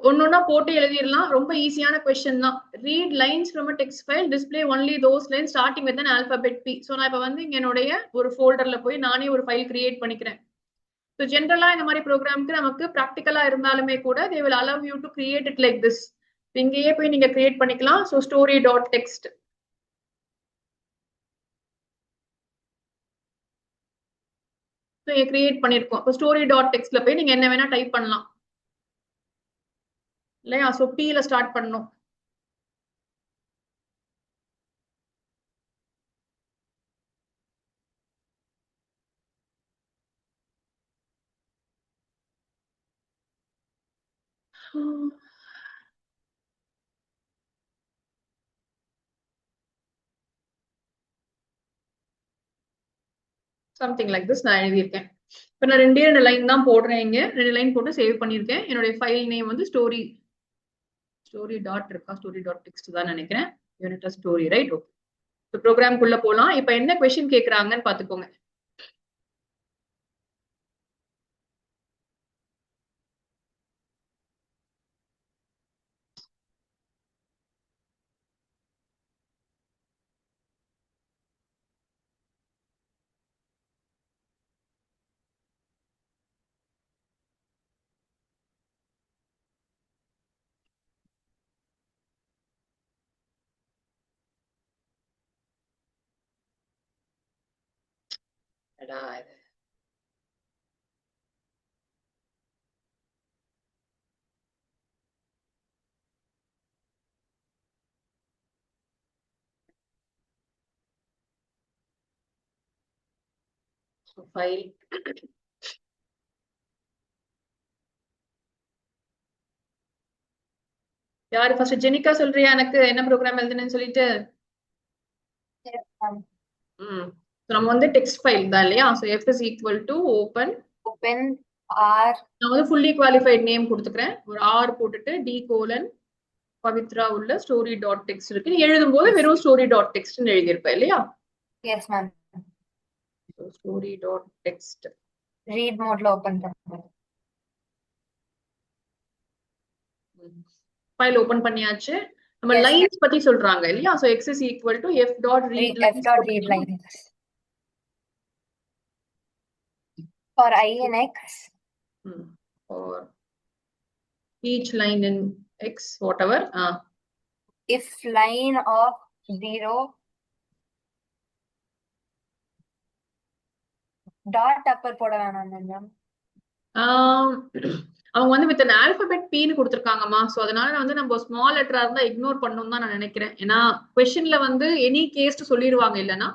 ஒன்னொன்னா போட்டு எழுதிடலாம். ரொம்ப ஈஸியான கொஸ்டின் தான். Read lines from a text file, display only those lines starting with an alphabet P. So நான் இப்ப வந்து இங்க என்னுடைய ஒரு ஃபோல்டர்ல போய் நானே ஒரு ஃபைல் கிரியேட் பண்ணிக்கிறேன். ஸோ ஜென்ரலா இந்த மாதிரி ப்ரோக்ராம்க்கு நமக்கு ப்ராக்டிக்கலா இருந்தாலுமே கூட they will allow you to create it like this. இங்கேயே போய் நீங்க கிரியேட் பண்ணிக்கலாம். So story dot text create பண்ணிருக்கோம். இப்போ ஸ்டோரி டாட் டெக்ஸ்ட்ல போய் நீங்க என்ன வேணா டைப் பண்ணலாம் இல்லையா? ஸோ பீல ஸ்டார்ட் பண்ணணும். சம்திங் லைக் திஸ் நான் எழுதியிருக்கேன். இப்போ நான் ரெண்டு லைன் தான் போடுறேன். இங்க 2 லைன் போட்டு சேவ் பண்ணியிருக்கேன். என்னுடைய ஃபைல் நேம் வந்து ஸ்டோரி டாட் இருக்கா, ஸ்டோரி டாட் டெக்ஸ்ட் தான் நினைக்கிறேன். Unit story, right? ஓகே. இப்போ ப்ரோக்ராம்குள்ள போலாம். இப்போ என்ன கொஸ்டின் கேட்கறாங்கன்னு பாத்துக்கோங்க. ஃபைல் யாரு ஃபர்ஸ்ட்? ஜெனிகா சொல்றியா எனக்கு என்ன ப்ரோக்ராம் எழுதுனேன்னு சொல்லிட்டு? நம்ம வந்து டெக்ஸ்ட் ஃபைல் தான் இல்லையா? So f is equal to open r. நான் வந்து fully qualified நேம் கொடுத்துக்கிறேன். ஒரு r போட்டுட்டு d : பவித்ரா உள்ள ஸ்டோரி டாட் டெக்ஸ்ட் இருக்கு. நீ எழுதும் போது வெறும் ஸ்டோரி டாட் டெக்ஸ்ட் எழுதியிருப்ப இல்லையா? Yes ma'am. Story dot text read மோட்ல ஓபன் பண்ணுங்க. ஃபைல் ஓபன் பண்ணியாச்சு. நம்ம லைன்ஸ் பத்தி சொல்றாங்க இல்லையா? So x is equal to f dot read lines for I in x, or each line in x whatever. If line of 0 dot upper போட வேணாம் ma'am. அவங்க வந்து வித் an alphabet P ன்னு கொடுத்திருக்காங்கம்மா. சோ அதனால வந்து நம்ம ஸ்மால் லெட்டரா இருந்தா ignore பண்ணணும் தான் நான் நினைக்கிறேன். ஏன்னா கொஸ்டின்ல வந்து எனி கேஸ் சொல்லிடுவாங்க. இல்லைன்னா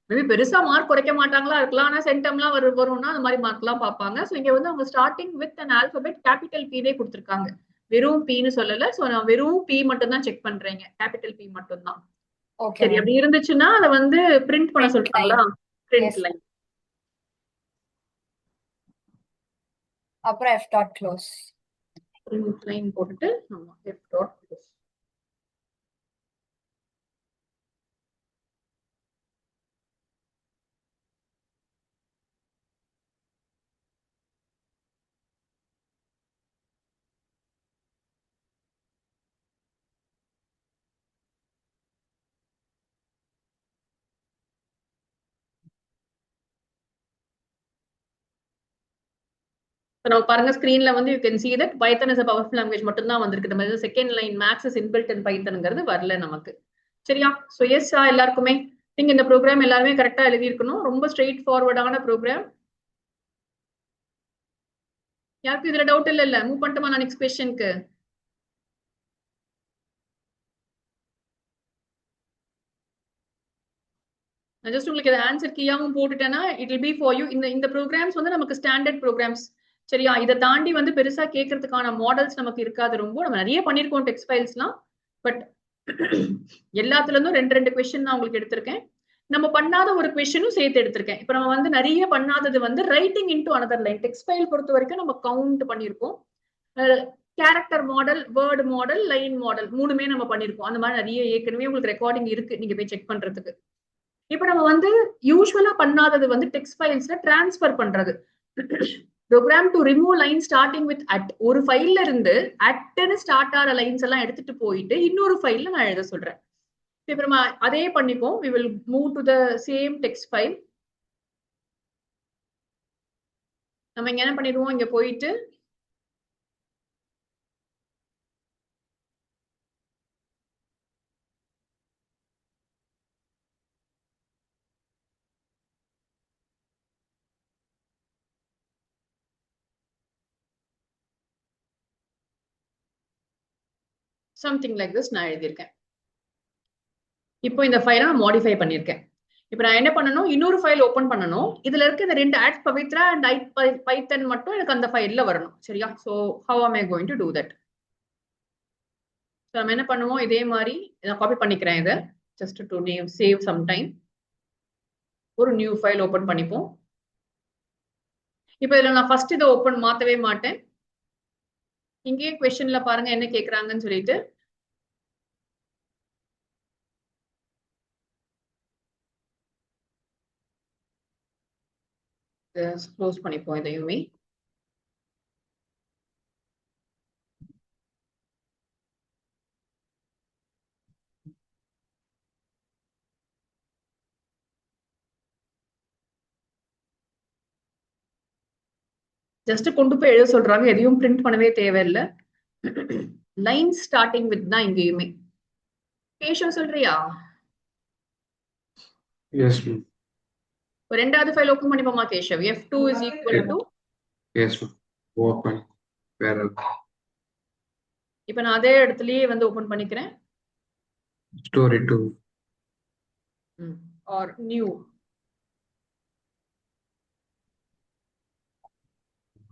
மேபி பெருசா மார்க் குறைக்க மாட்டாங்களா இருக்கலாம். ஆனா சென்டம்லாம் வரும்னா அந்த மாதிரி மார்க் எல்லாம் பார்ப்பாங்க. சோ இங்க வந்து அவங்க starting with an alphabet capital P கொடுத்திருக்காங்க. வெறும் P ன்னு சொல்லல. சோ நான் வெறும் P மட்டும் தான் செக் பண்றேங்க. கேபிட்டல் P மட்டும் தான். சரி, அப்படி இருந்துச்சுன்னா அதை வந்து பிரிண்ட் பண்ண சொல்றாங்களா? பிரிண்ட் லைன் அப்புறம் f dot close. print line போட்டுட்டு ஆமா f dot close. நம்ம பாருங்க ஸ்கிரீன்ல வந்து you can see that Python is a powerful language மட்டும் தான் வந்திருக்கு. நம்ம second line max is inbuilt in பைத்தன்ங்கிறது வரல நமக்கு. சரியா? சோ எஸ் எல்லாருக்குமே நீங்க இந்த ப்ரோக்ராம் எல்லாருமே கரெக்டா எழுதி இருக்கணும். ரொம்ப ஸ்ட்ரெயிட் ஃபார்வர்டான ப்ரோக்ராம். யாருக்கும் இதுல டவுட் இல்ல? மூவ் பண்ணிட்டுமா நான் நெக்ஸ்ட் क्वेश्चनக்கு? நான் ஜஸ்ட் உங்களுக்கு ஆன்சர் கீயாவும் போட்டுட்டேன்னா it will be for you. இந்த ப்ரோக்ராம்ஸ் வந்து நமக்கு ஸ்டாண்டர்ட் ப்ரோக்ராம்ஸ். சரியா? இதை தாண்டி வந்து பெருசா கேட்கறதுக்கான மாடல்ஸ் நமக்கு இருக்காது. ரொம்ப நம்ம நிறைய பண்ணிருக்கோம் டெக்ஸ்ட் ஃபைல்ஸ்லாம். பட் எல்லாத்துல இருந்தும் 2 கொஸ்டின் நான் உங்களுக்கு எடுத்திருக்கேன். நம்ம பண்ணாத ஒரு கொஸ்டினும் சேர்த்து எடுத்திருக்கேன். இப்ப நம்ம வந்து நிறைய பண்ணாதது வந்து writing into another line. Text file பொறுத்த வரைக்கும் நம்ம கவுண்ட் பண்ணிருக்கோம். Character model, word model, line model 3மே நம்ம பண்ணிருக்கோம். அந்த மாதிரி நிறைய ஏற்கனவே உங்களுக்கு ரெக்கார்டிங் இருக்கு, நீங்க போய் செக் பண்றதுக்கு. இப்ப நம்ம வந்து யூஸ்வலா பண்ணாதது வந்து டெக்ஸ்ட் ஃபைல்ஸ்ல டிரான்ஸ்ஃபர் பண்றது. Program to remove line starting with at. ஒரு ஃபைல்ல இருந்து அட்னு ஸ்டார்ட் ஆகிற லைன்ஸ் எல்லாம் எடுத்துட்டு போயிட்டு இன்னொரு ஃபைல்ல நான் எழுத சொல்றேன். இப்ப நம்ம அதே பண்ணிப்போம். we will move to the same text file. நம்ம இங்க என்ன பண்ணிடுவோம், இங்க போயிட்டு சம்திங் லைக் திஸ் நான் எழுதியிருக்கேன். இப்போ இந்த ஃபைலை நான் மாடிஃபை பண்ணியிருக்கேன். இப்போ நான் என்ன பண்ணணும், இன்னொரு ஃபைல் ஓபன் பண்ணணும். இதுல இருக்க இந்த ரெண்டு ஆட் பவித்ரா அண்ட் பைத்தன் மட்டும் எனக்கு அந்த ஃபைல்ல வரணும். சரியா? So how am I going to do that? நம்ம என்ன பண்ணுவோம், இதே மாதிரி நான் காப்பி பண்ணிக்கிறேன் இதை, just to save some time. ஒரு நியூ ஃபைல் ஓபன் பண்ணிப்போம். இப்போ இதுல நான் ஃபர்ஸ்ட் இதை ஓபன் மாத்தவே மாட்டேன். இங்கேயே கொஸ்டின்ல பாருங்க என்ன கேக்குறாங்கன்னு சொல்லிட்டு. க்ளோஸ் பண்ணிப்போம் இதையுமே. ஜஸ்ட் கொண்டு போய் எழுத சொல்றாங்க, எதையும் பிரிண்ட் பண்ணவே தேவையில்லை. லைன் ஸ்டார்டிங் வித் தான் இங்கேயுமே. கேஷவ் சொல்றியா? Yes, ma'am. ரெண்டாவது ஃபைல் ஓபன் பண்ணிப்போமா Keshav? f2 is equal to Yes, ma'am. Open. Where? இப்போ நான் அதே இடத்துலயே வந்து ஓபன் பண்ணிக்கிறேன். Story 2. or new.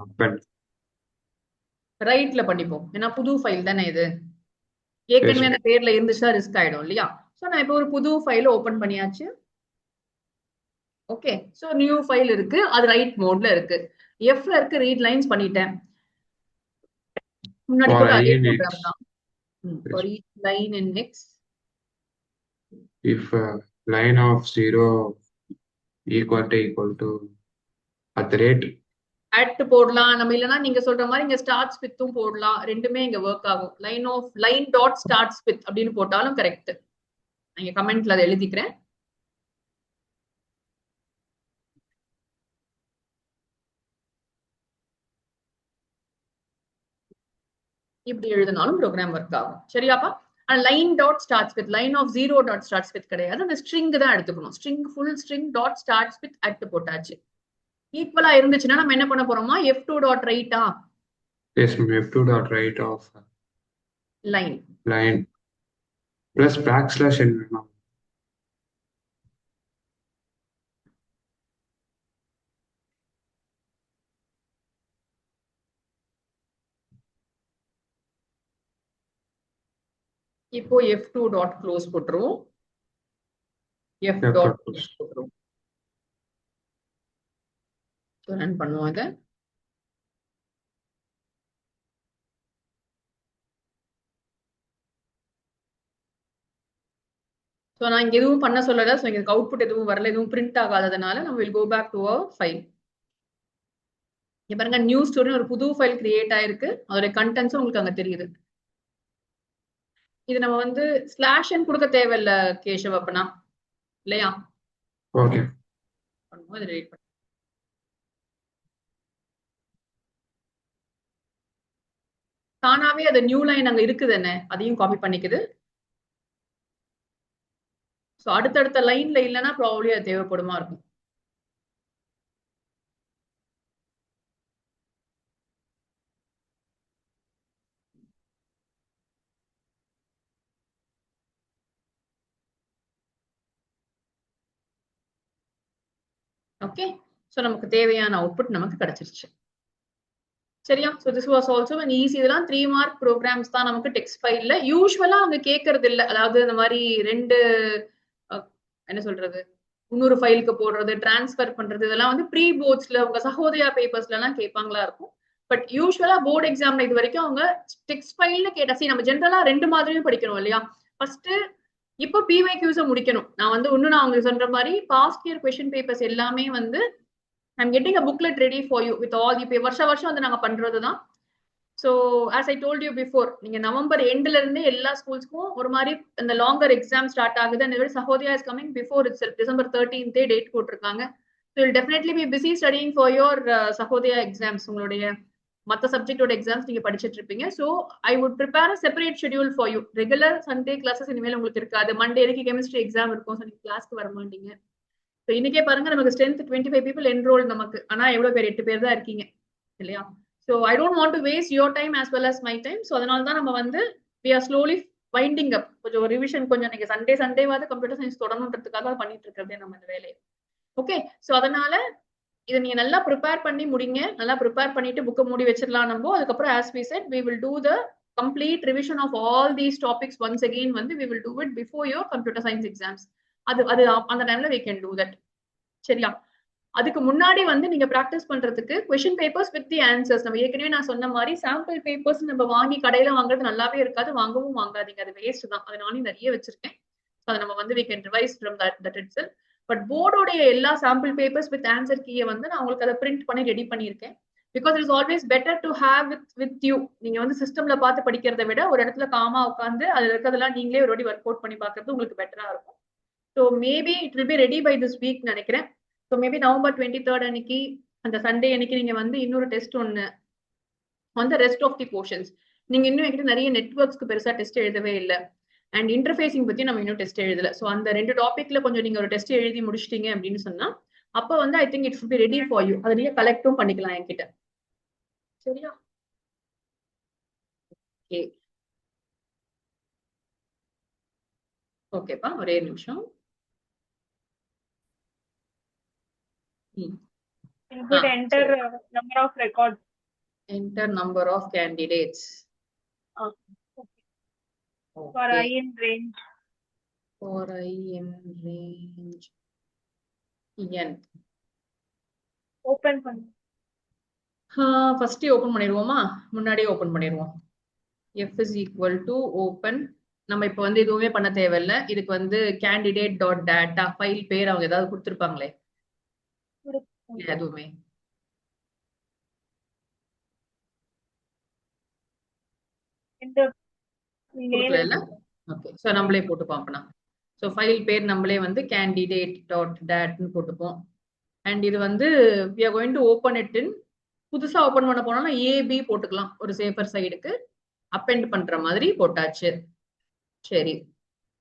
Open. ரைட்ல பண்ணிப்போம், ஏன்னா புது ஃபைல் தானே இது. ஏற்கனவே அந்த பேர்ல இருந்துச்சுன்னா ரிஸ்க் ஆயிடும் இல்லையா? சோ நான் இப்போ ஒரு புது ஃபைல் ஓபன் பண்ணியாச்சு. ஓகே, சோ நியூ ஃபைல் இருக்கு, அது ரைட் மோட்ல இருக்கு. எஃப்ல இருக்கு, ரீட் லைன்ஸ் பண்ணிட்டேன். முன்னாடி கூட அதே ப்ரோகிராம் தான். for each line in x, If line of 0 equal to at the rate. at போடலாம் நம்ம, இல்லனா நீங்க சொல்ற மாதிரி இங்க ஸ்டார்ட்ஸ் வித்தும் போடலாம். ரெண்டுமே இங்க வர்க் ஆகும். லைன் டாட் ஸ்டார்ட்ஸ் வித் அப்படின்னு போட்டாலும் கரெக்ட். நீங்க கமெண்ட்ல அதை எழுதிக்கிறேன். இப்படி எழுதினாலும் ப்ரோக்ராம் ஒர்க் ஆகும். சரியாப்பா? Line dot starts with, line of 0 dot starts with கிடையாது. அந்த ஸ்ட்ரிங் தான் எடுத்துக்கணும். String full string dot starts with at போட்டாச்சு. ஈக்குவலா இருந்துச்சுன்னா நம்ம என்ன பண்ண போறோமா, f2 டாட் ரைட்டா? Yes, ma'am. f2 dot right of line plus backslash n, ma'am. இப்போ f2 டாட் க்ளோஸ் போட்டுருவோம். f டாட் க்ளோஸ் போட்டுருவோம். ரன் பண்ணுவோம் இதை. ஸோ நான் இங்க எதுவும் பண்ண சொல்லல. ஸோ இங்க அவுட்புட் எதுவும் வரல, எதுவும் பிரிண்ட் ஆகாததுனால நம்ம will go back to our file. இங்க பாருங்க, நியூ ஸ்டோரி ஒரு புது ஃபைல் கிரியேட் ஆயிருக்கு. அதோட கண்டென்ட்ஸும் உங்களுக்கு அங்க தெரியுது. இது நம்ம வந்து ஸ்லாஷ் n கொடுக்க தேவையில்ல கேஷவ், அப்பனா இல்லையா? Okay. தானாவே அது நியூ லைன் அங்க இருக்குது, என்ன அதையும் காப்பி பண்ணிக்குது. சோ அடுத்தடுத்த லைன்ல இல்லைன்னா ப்ராபபிலி அது தேவைப்படுமா இருக்கும். ஓகே, சோ நமக்கு தேவையான அவுட்புட் நமக்கு கிடைச்சிருச்சு. சரியா? So this was also an easy. இதெல்லாம் 3 மார்க் ப்ரோக்ராம்ஸ் தான் நமக்கு டெக்ஸ்ட் ஃபைல்ல. யூசுவலா அவங்க கேட்கறது இல்ல. அதாவது இந்த மாதிரி ரெண்டு என்ன சொல்றது, இன்னொரு ஃபைலுக்கு போடுறது, டிரான்ஸ்ஃபர் பண்றது, இதெல்லாம் வந்து ப்ரீ போர்ட்ஸ்ல உங்க சகோதயா பேப்பர்ஸ்ல எல்லாம் கேட்பாங்களா இருக்கும். பட் யூசுவலா போர்டு எக்ஸாம்ல இது வரைக்கும் அவங்க டெக்ஸ்ட் ஃபைல்ல கேட்டா, சரி நம்ம ஜென்ரலா ரெண்டு மாதிரியும் படிக்கணும் இல்லையா? ஃபர்ஸ்ட் இப்போ PYQs முடிக்கணும். நான் வந்து இன்னும் நான் உங்களுக்கு சொல்ற மாதிரி பாஸ்ட் இயர் கொஸ்டின் பேப்பர்ஸ் எல்லாமே வந்து I'm getting a booklet ready for you with all இப்போ வருஷம் வந்து நாங்க பண்றதுதான். So as I told you before, நீங்க நவம்பர் எண்ட்ல இருந்தே எல்லா ஸ்கூல்ஸ்க்கும் ஒரு மாதிரி இந்த லாங்கர் எக்ஸாம் ஸ்டார்ட் ஆகுது. And Sahodaya is coming before it's December 13th date போட்டிருக்காங்க. So will definitely be busy studying for your Sahodaya exams. உங்களுடைய மற்ற சப்ஜெக்டோட எக்ஸாம்ஸ் நீங்க படிச்சுட்டு இருப்பீங்க. So I would prepare separate schedule for you. Regular Sunday classes இனிமேல் உங்களுக்கு இருக்காது. மண்டே வரைக்கும் கெமிஸ்ட்ரி எக்ஸாம் இருக்கும். ஸோ நீங்க கிளாஸ்க்கு வர மாட்டீங்க. ஸோ இன்னைக்கே பாருங்க, நமக்கு ஸ்ட்ரென்த் 25 people enrolled நமக்கு. ஆனா எவ்வளவு பேர்? 8 பேர் தான் இருக்கீங்க இல்லையா? So I don't want to waste your time as well as my time. So அதனால தான் நம்ம வந்து we are slowly winding up. கொஞ்சம் ரிவிஷன் கொஞ்சம் நீங்க சண்டேவாவது கம்ப்யூட்டர் சயின்ஸ் தொடரணுன்றதுக்காக பண்ணிட்டு இருக்கிறதே நம்ம இந்த வேலையை. ஓகே, ஸோ அதனால இதை நீங்க நல்லா ப்ரிப்பேர் பண்ணி முடிங்க. நல்லா ப்ரிப்பேர் பண்ணிட்டு புக்கை மூடி வச்சிடலாம் நம்ம. அதுக்கப்புறம் as we said, we will do the complete revision of all these topics once again. வந்து we will do it before your computer science exams. அது அந்த டைம்ல we can do that. சரியா? அதுக்கு முன்னாடி வந்து நீங்க பிராக்டிஸ் பண்றதுக்கு question papers with the answers. நம்ம ஏற்கனவே நான் சொன்ன மாதிரி சாம்பிள் பேப்பர்ஸ் நம்ம வாங்கி கடையில வாங்குறது நல்லாவே இருக்காது. வாங்கவும் வாங்காதீங்க, அது வேஸ்ட் தான். அது நானே நிறைய வச்சிருக்கேன். அதை நம்ம வந்து we can revise from that itself. But போர்டோடைய எல்லா சாம்பிள் பேப்பர்ஸ் வித் ஆன்சர் கீயை வந்து நான் உங்களுக்கு அதை பிரிண்ட் பண்ணி ரெடி பண்ணியிருக்கேன். Because it is always better to have with you. நீங்க வந்து சிஸ்டம்ல பார்த்து படிக்கிறத விட ஒரு இடத்துல காமா உட்காந்து அதுல இருக்கிறதெல்லாம் நீங்களே ஒரு வாட்டி ஒர்க் அவுட் பண்ணி பார்க்கறது உங்களுக்கு பெட்டரா இருக்கும். So maybe it will be ready by this week நினைக்கிறேன். ஸோ மேபி November 23rd அன்னைக்கு, அந்த சண்டே அன்னைக்கு நீங்க வந்து இன்னொரு டெஸ்ட் ஒன்று அந்த ரெஸ்ட் ஆஃப் தி போர்ஷன்ஸ். நீங்க இன்னும் என்கிட்ட நிறைய நெட்வொர்க்ஸ்க்கு பெருசா டெஸ்ட் எழுதவே இல்லை. அண்ட் இன்டர்ஃபேசிங் பத்தி நம்ம இன்னும் டெஸ்ட் எழுதல. ஸோ அந்த 2 டாபிக்ல கொஞ்சம் நீங்க ஒரு டெஸ்ட் எழுதி முடிச்சிட்டீங்க அப்படின்னு சொன்னா அப்ப வந்து I think it should be ready for you. அதை நீங்க கலெக்டும் பண்ணிக்கலாம் என்கிட்ட. சரியா? ஓகே, ஓகேப்பா, ஒரே நிமிஷம். You could enter number of records. Enter number of candidates. For I in range. For I in range n. Open பண்ணு. ஃபர்ஸ்ட் ஓபன் பண்ணிடுவோமா? முன்னாடியே ஓபன் பண்ணிடுவோம். f is equal to open. நம்ம இப்போ வந்து எதுவுமே பண்ண தேவையில்லை. இதுக்கு வந்து candidate.data ஃபைல் பேர் அவங்க ஏதாவது கொடுத்துருப்பாங்களே, எதுவுமே கொடுக்கல. ஓகே, ஸோ நம்மளே போட்டு பார்ப்போம். ஸோ ஃபைல் பேர் நம்மளே வந்து candidate.dat போட்டுப்போம். அண்ட் இது வந்து we are going to open it in, புதுசா ஓபன் பண்ண போனோம்னா AB போட்டுக்கலாம். ஒரு சேஃபர் சைடுக்கு அப்பெண்ட் பண்ற மாதிரி போட்டாச்சு. சரி,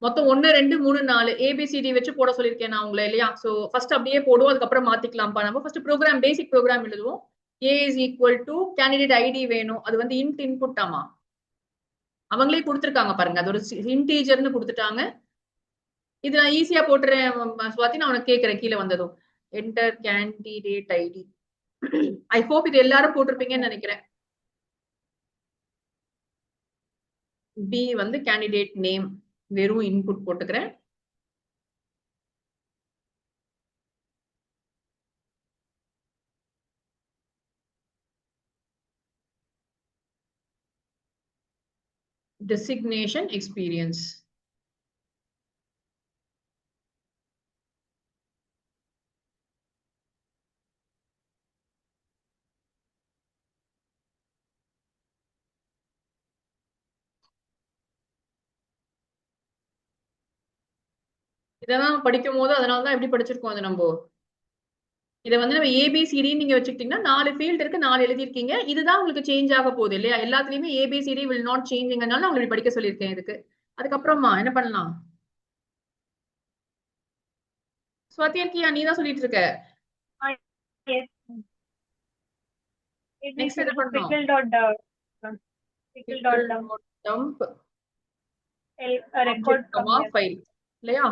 மொத்தம் 1 2 3 4 ABCD வச்சு போட சொல்லியிருக்கேன் நான் உங்களை இல்லையா? ஸோ ஃபர்ஸ்ட் அப்படியே போடுவோம், அதுக்கப்புறம் மாத்திக்கலாம்ப்பா. நம்ம ஃபர்ஸ்ட் ப்ரோக்ராம், பேசிக் ப்ரோக்ராம் எழுதுவோம். A is equal to candidate ID வேணும். அது வந்து இன்ட் இன்புட் ஆமா, அவங்களே கொடுத்துருக்காங்க பாருங்க. அது ஒரு இன்டீஜர்னு கொடுத்துட்டாங்க. இது நான் ஈஸியா போட்டுறேன் சுவாதி. நான் உனக்கு கேட்கறேன் கீழே வந்ததும் enter candidate ID. I hope இது எல்லாரும் போட்டிருப்பீங்கன்னு நினைக்கிறேன். பி வந்து கேண்டிடேட் நேம், வெறும் இன்புட் போட்டுக்கிறேன். designation experience. இதெல்லாம் படிக்கும் போது அதனாலதான் எப்படி படிச்சிருக்கோம். அது நம்ம இதை வந்து நம்ம ABCD நீங்க வச்சுக்கிட்டீங்கன்னா 4 ஃபீல்டு இருக்கு, 4 எழுதிருக்கீங்க. இதுதான் உங்களுக்கு சேஞ்ச் ஆக போகுது இல்லையா? எல்லாத்துலயுமே ABCD will not changeங்கனால நான் உங்களுக்கு படிக்க சொல்லியிருக்கேன். இதுக்கு அதுக்கப்புறமா என்ன பண்ணலாம்? ஸ்வாதி இருக்கியா? நீ தான் சொல்லிட்டு இருக்க. நெக்ஸ்ட் என்ன பண்ணணும்? dump record ஃபைல் இல்லையா?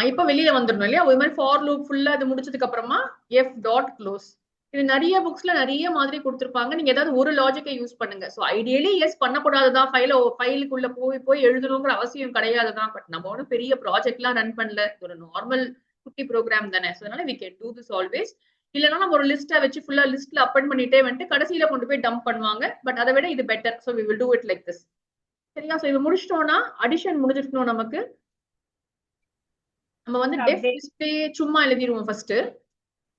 இப்ப வெளியில வந்துடணும் இல்லையா? ஒரு மாதிரி ஃபார் லூப் ஃபுல்லா இது முடிச்சதுக்கு அப்புறமா f.close. இது நிறைய புக்ஸ்ல நிறைய மாதிரி கொடுத்துருப்பாங்க. நீங்க ஏதாவது ஒரு லாஜிக்கை யூஸ் பண்ணுங்க. ஸோ ஐடியலி எஸ் பண்ணக்கூடாதுதான், ஃபைலுக்குள்ள போய் எழுதணுங்கிற அவசியம் கிடையாதுதான். பட் நம்ம ஒன்றும் பெரிய ப்ராஜெக்ட் எல்லாம் ரன் பண்ணல, ஒரு நார்மல் குட்டி ப்ரோக்ராம் தானே. ஸோ அதனால we can do this always. இல்லைன்னா நம்ம ஒரு லிஸ்ட்டை வச்சு ஃபுல்லா லிஸ்ட்ல அப்பன் பண்ணிட்டே வந்துட்டு கடைசியில கொண்டு போய் டம்ப் பண்ணுவாங்க. பட் அதை விட இது better. So we will do it like this. சரியா? ஸோ இது முடிச்சிட்டோம்னா அடிஷன் முடிஞ்சிருக்கணும் நமக்கு. நம்ம வந்து டெஃப் Update. டிஸ்பிளே சும்மா எழுதிடுவோம் ஃபர்ஸ்ட்.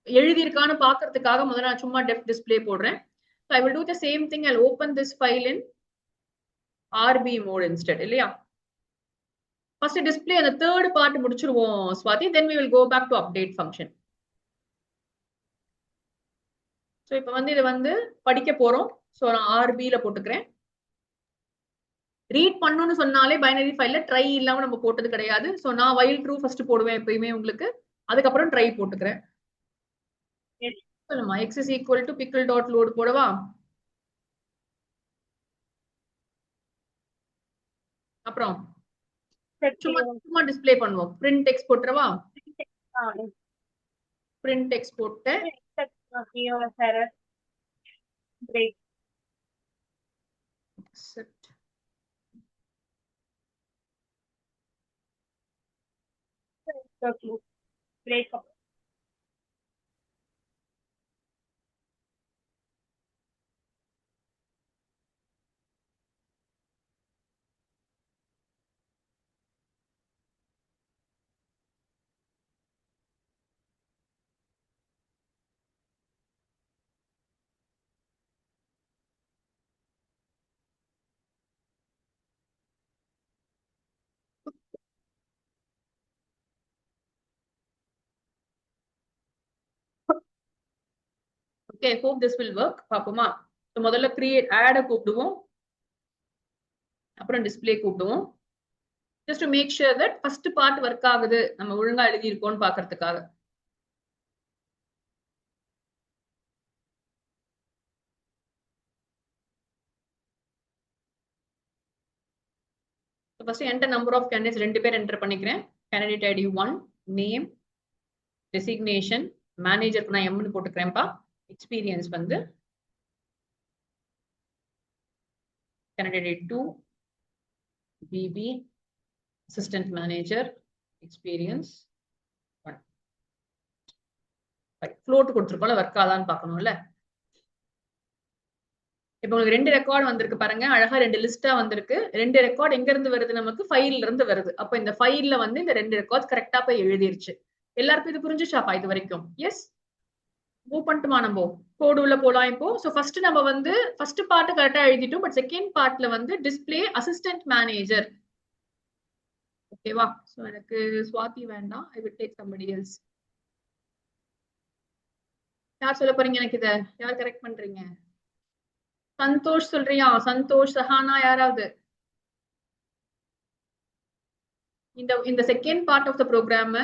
எழுதியிருக்கான்னு பாக்குறதுக்காக முதல்ல நான் சும்மா டெஃப் டிஸ்பிளே போடுறேன். So I will do the same thing. I'll open this file in RB mode instead. இல்லையா? First display அந்த third part முடிச்சிருவோம் Swathi. Then we will go back to update function. So இப்போ வந்து இதை வந்து படிக்க போறோம். So நான் RB ல போட்டுக்கிறேன். ரீட் பண்ணணும்னு சொன்னாலே பைனரி ஃபைல்ல ட்ரை இல்லாம நம்ம போட்டது கிடையாது. சோ நான் while true ஃபர்ஸ்ட் போடுவேன் எப்பயுமே உங்களுக்கு. அதுக்கப்புறம் ட்ரை போட்டுக்கிறேன். Yes. சொல்லுமா x is equal to pickle dot load போடவா? அப்புறம் Set சும்மா your- சும்மா டிஸ்ப்ளே பண்ணுவோம். print x போட்டுறவா? yes. print x போட்டு Set your error. Break. accept. Okay. Break up. Okay, hope this will work. பாப்போமா? So முதல்ல create add கூப்பிடுவோம். அப்புறம் display கூப்பிடுவோம். Just to make sure that first part work ஆகுது, நம்ம ஒழுங்கா எழுதி இருக்கோம்னு பாக்குறதுக்காக. So first enter number of candidates ரெண்டு பேர் enter பண்ணிக்கிறேன். Candidate ID 1, name, designation, manager நான் M னு போட்டுக்கிறேன்ப்பா. Experience வந்து candidate 2, BB, assistant manager, experience 1. float கொடுத்திருக்கோம்ல work ஆதான்னு பார்க்கணும்ல. இப்போ உங்களுக்கு ரெண்டு ரெக்கார்ட் வந்திருக்கு பாருங்க. அழகா ரெண்டு லிஸ்டா வந்திருக்கு. ரெண்டு ரெக்கார்ட் எங்க இருந்து வருது? நமக்கு ஃபைல்ல இருந்து வருது. அப்ப இந்த ஃபைல்ல வந்து இந்த ரெண்டு ரெக்கார்ட்ஸ் கரெக்டா போய் எழுதிருச்சு. எல்லாருக்கும் இது புரிஞ்சுச்சாப்பா இது வரைக்கும்? எஸ், மூவ் பண்ணிட்டுமா நம்ம கோடு உள்ள போலாம் இப்போ. சோ ஃபர்ஸ்ட் நம்ம வந்து ஃபர்ஸ்ட் பார்ட் கரெக்டா எழுதிட்டோம். பட் செகண்ட் பார்ட்ல வந்து டிஸ்ப்ளே அசிஸ்டன்ட் மேனேஜர். ஓகேவா? சோ எனக்கு ஸ்வாதி வேண்டாம். I will take somebody else. யார் சொல்ல போறீங்க எனக்கு இத? யார் கரெக்ட் பண்றீங்க? சந்தோஷ் சொல்றியா? சந்தோஷ், சஹானா, யாராவது? இந்த second part of the program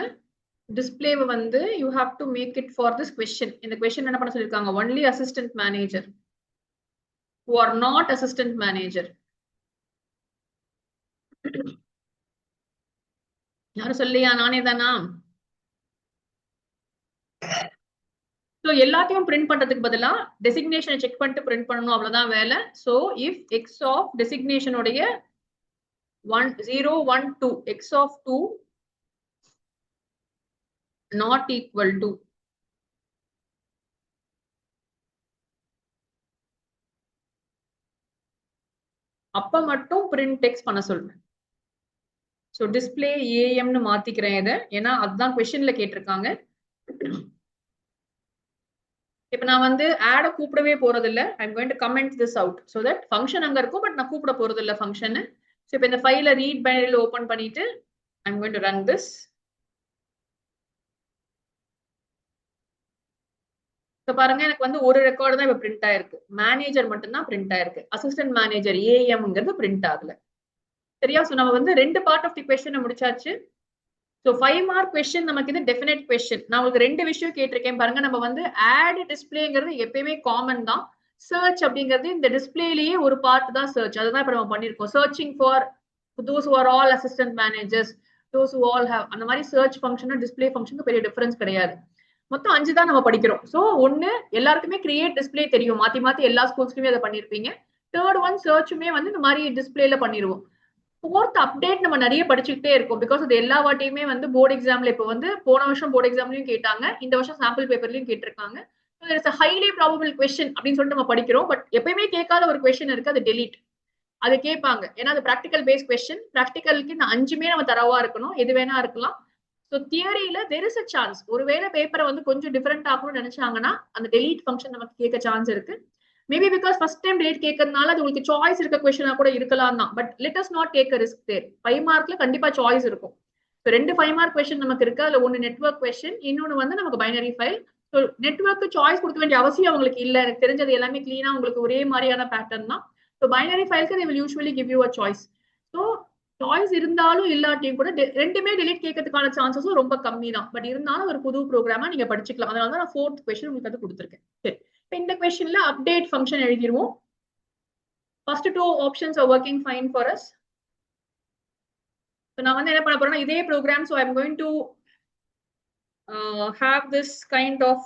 display வந்து you have to make it for this question. இந்த கொஸ்டின் என்ன பண்ண சொல்லிருக்காங்க? Only assistant manager who are not assistant manager. யாரும் சொல்லியா? நானே தானா? சோ எல்லாத்தையும் பிரிண்ட் பண்றதுக்கு பதிலா டெசிக்னேஷனை செக் பண்ணிட்டு பிரிண்ட் பண்ணணும், அவ்வளவுதான் வேலை. So if X of designation உடைய 1 0 1 2 x of 2 not equal to அப்ப மட்டும் பிரிண்ட் டெக்ஸ்ட் பண்ண சொல்றேன். சோ டிஸ்ப்ளே am னு மாத்திக்கிறேன் இத. ஏன்னா அதுதான் क्वेश्चनல கேட்டிருக்காங்க. இப்ப நான் வந்து add கூப்பிடவே போறது இல்ல. I am going to comment this out so that function அங்க இருக்கும், பட் நான் கூப்பிட போறது இல்ல function. சோ இப்போ இந்த ஃபைலை ரீட் பைனரியில ஓபன் பண்ணிட்டு I am going to run this. இப்ப பாருங்க, எனக்கு வந்து ஒரு ரெக்கார்டு தான் இப்ப பிரிண்ட் ஆயிருக்கு. மேனேஜர் மட்டும் தான் பிரிண்ட் ஆயிருக்கு. அசிஸ்டன்ட் மேனேஜர் ஏஎம்ங்கிறது பிரிண்ட் ஆகல. சரியா? சோ நம்ம வந்து ரெண்டு பார்ட் ஆஃப் தி क्वेश्चन முடிச்சாச்சு. சோ 5 மார்க் क्वेश्चन நமக்கு இது டெஃபினட் क्वेश्चन. நான் உங்களுக்கு ரெண்டு விஷயம் கேட்டிருக்கேன் பாருங்க. நம்ம வந்து ஆட் டிஸ்ப்ளேங்கிறது எப்பயுமே காமன் தான். சர்ச் அப்படிங்கிறது இந்த டிஸ்ப்ளேலயே ஒரு பார்ட் தான் சர்ச். அதுதான் இப்ப நம்ம பண்ணிருக்கோம். Searching for those who are all assistant managers, those who all have அந்த மாதிரி சர்ச் ஃபங்க்ஷன் டிஸ்ப்ளே ஃபங்க்ஷனுக்கு பெரிய டிஃபரன்ஸ் கிடையாது. மொத்தம் 5 தான் நம்ம படிக்கிறோம். சோ ஒன்னு எல்லாருக்குமே கிரியேட் டிஸ்ப்ளே தெரியும். மாத்தி மாத்தி எல்லா ஸ்கூல்ஸ்லயுமே அதை பண்ணிருப்பீங்க. தேர்ட் ஒன் சர்ச்சுமே வந்து இந்த மாதிரி டிஸ்ப்ளேல பண்ணிடுவோம். ஃபோர்த் அப்டேட் நம்ம நிறைய படிச்சுக்கிட்டே இருக்கோம். பிகாஸ் அது எல்லா வாட்டியுமே வந்து போர்டு எக்ஸாம்ல இப்போ வந்து போன வருஷம் போர்டு எக்ஸாம்லயும் கேட்டாங்க, இந்த வருஷம் சாம்பிள் பேப்பர்லயும் கேட்டிருக்காங்க. ஹைலி ப்ராபபிள் கொஸ்டின் அப்படின்னு சொல்லிட்டு நம்ம படிக்கிறோம். பட் எப்பயுமே கேட்காத ஒரு கொஸ்டின் இருக்கு, அது டெலீட். அது கேட்பாங்க. ஏன்னா அது ப்ராக்டிகல் பேஸ் கொஸ்டின். ப்ராக்டிகலுக்கு இந்த 5மே நம்ம தரவா இருக்கணும். எது வேணா இருக்கலாம். ஸோ தியரியில தெர் இஸ் அ சான்ஸ், ஒருவேளை பேப்பரை வந்து கொஞ்சம் டிஃபரெண்ட் ஆகணும்னு நினைச்சாங்கன்னா அந்த டெலீட் ஃபங்க்ஷன் நமக்கு கேட்க சான்ஸ் இருக்கு. Maybe because first time delete கேட்கறதுனால அது உங்களுக்கு சாய்ஸ் இருக்க கொஸ்டினா கூட இருக்கலாம் தான். But let us not take a risk there. 5 மார்க்ல கண்டிப்பா சாய்ஸ் இருக்கும். ஸோ 2 5 மார்க் கொஸ்டின் நமக்கு இருக்கு. அதுல ஒன்னு நெட்வொர்க் கொஸ்டின், இன்னொன்னு வந்து நமக்கு binary file. So network choice கொடுக்க வேண்டிய அவசியம் அவங்களுக்கு இல்லை. எனக்கு தெரிஞ்சது எல்லாமே கிளீனா உங்களுக்கு ஒரே மாதிரியான பேட்டர்ன் தான். ஸோ பைனரி ஃபைல்க்கு they will usually give you a choice. So choice இருந்தாலும் இல்லாட்டியும் கூட ரெண்டுமே டெலிட் கேட்கறதுக்கான சான்சஸும் ரொம்ப கம்மி தான். பட் இருந்தாலும் ஒரு புது ப்ரோக்ராமா நீங்க படிச்சுக்கலாம். அதனால தான் நான் 4th கொஸ்டின் உங்களுக்கு அது கொடுத்துருக்கேன். சரி, இப்போ இந்த கொஸ்டின்ல அப்டேட் ஃபங்க்ஷன் எழுதிடுவோம். First 2 options are working fine for us. So நான் வந்து என்ன பண்ண போறேன்னா இதே program, so I am going to have this kind of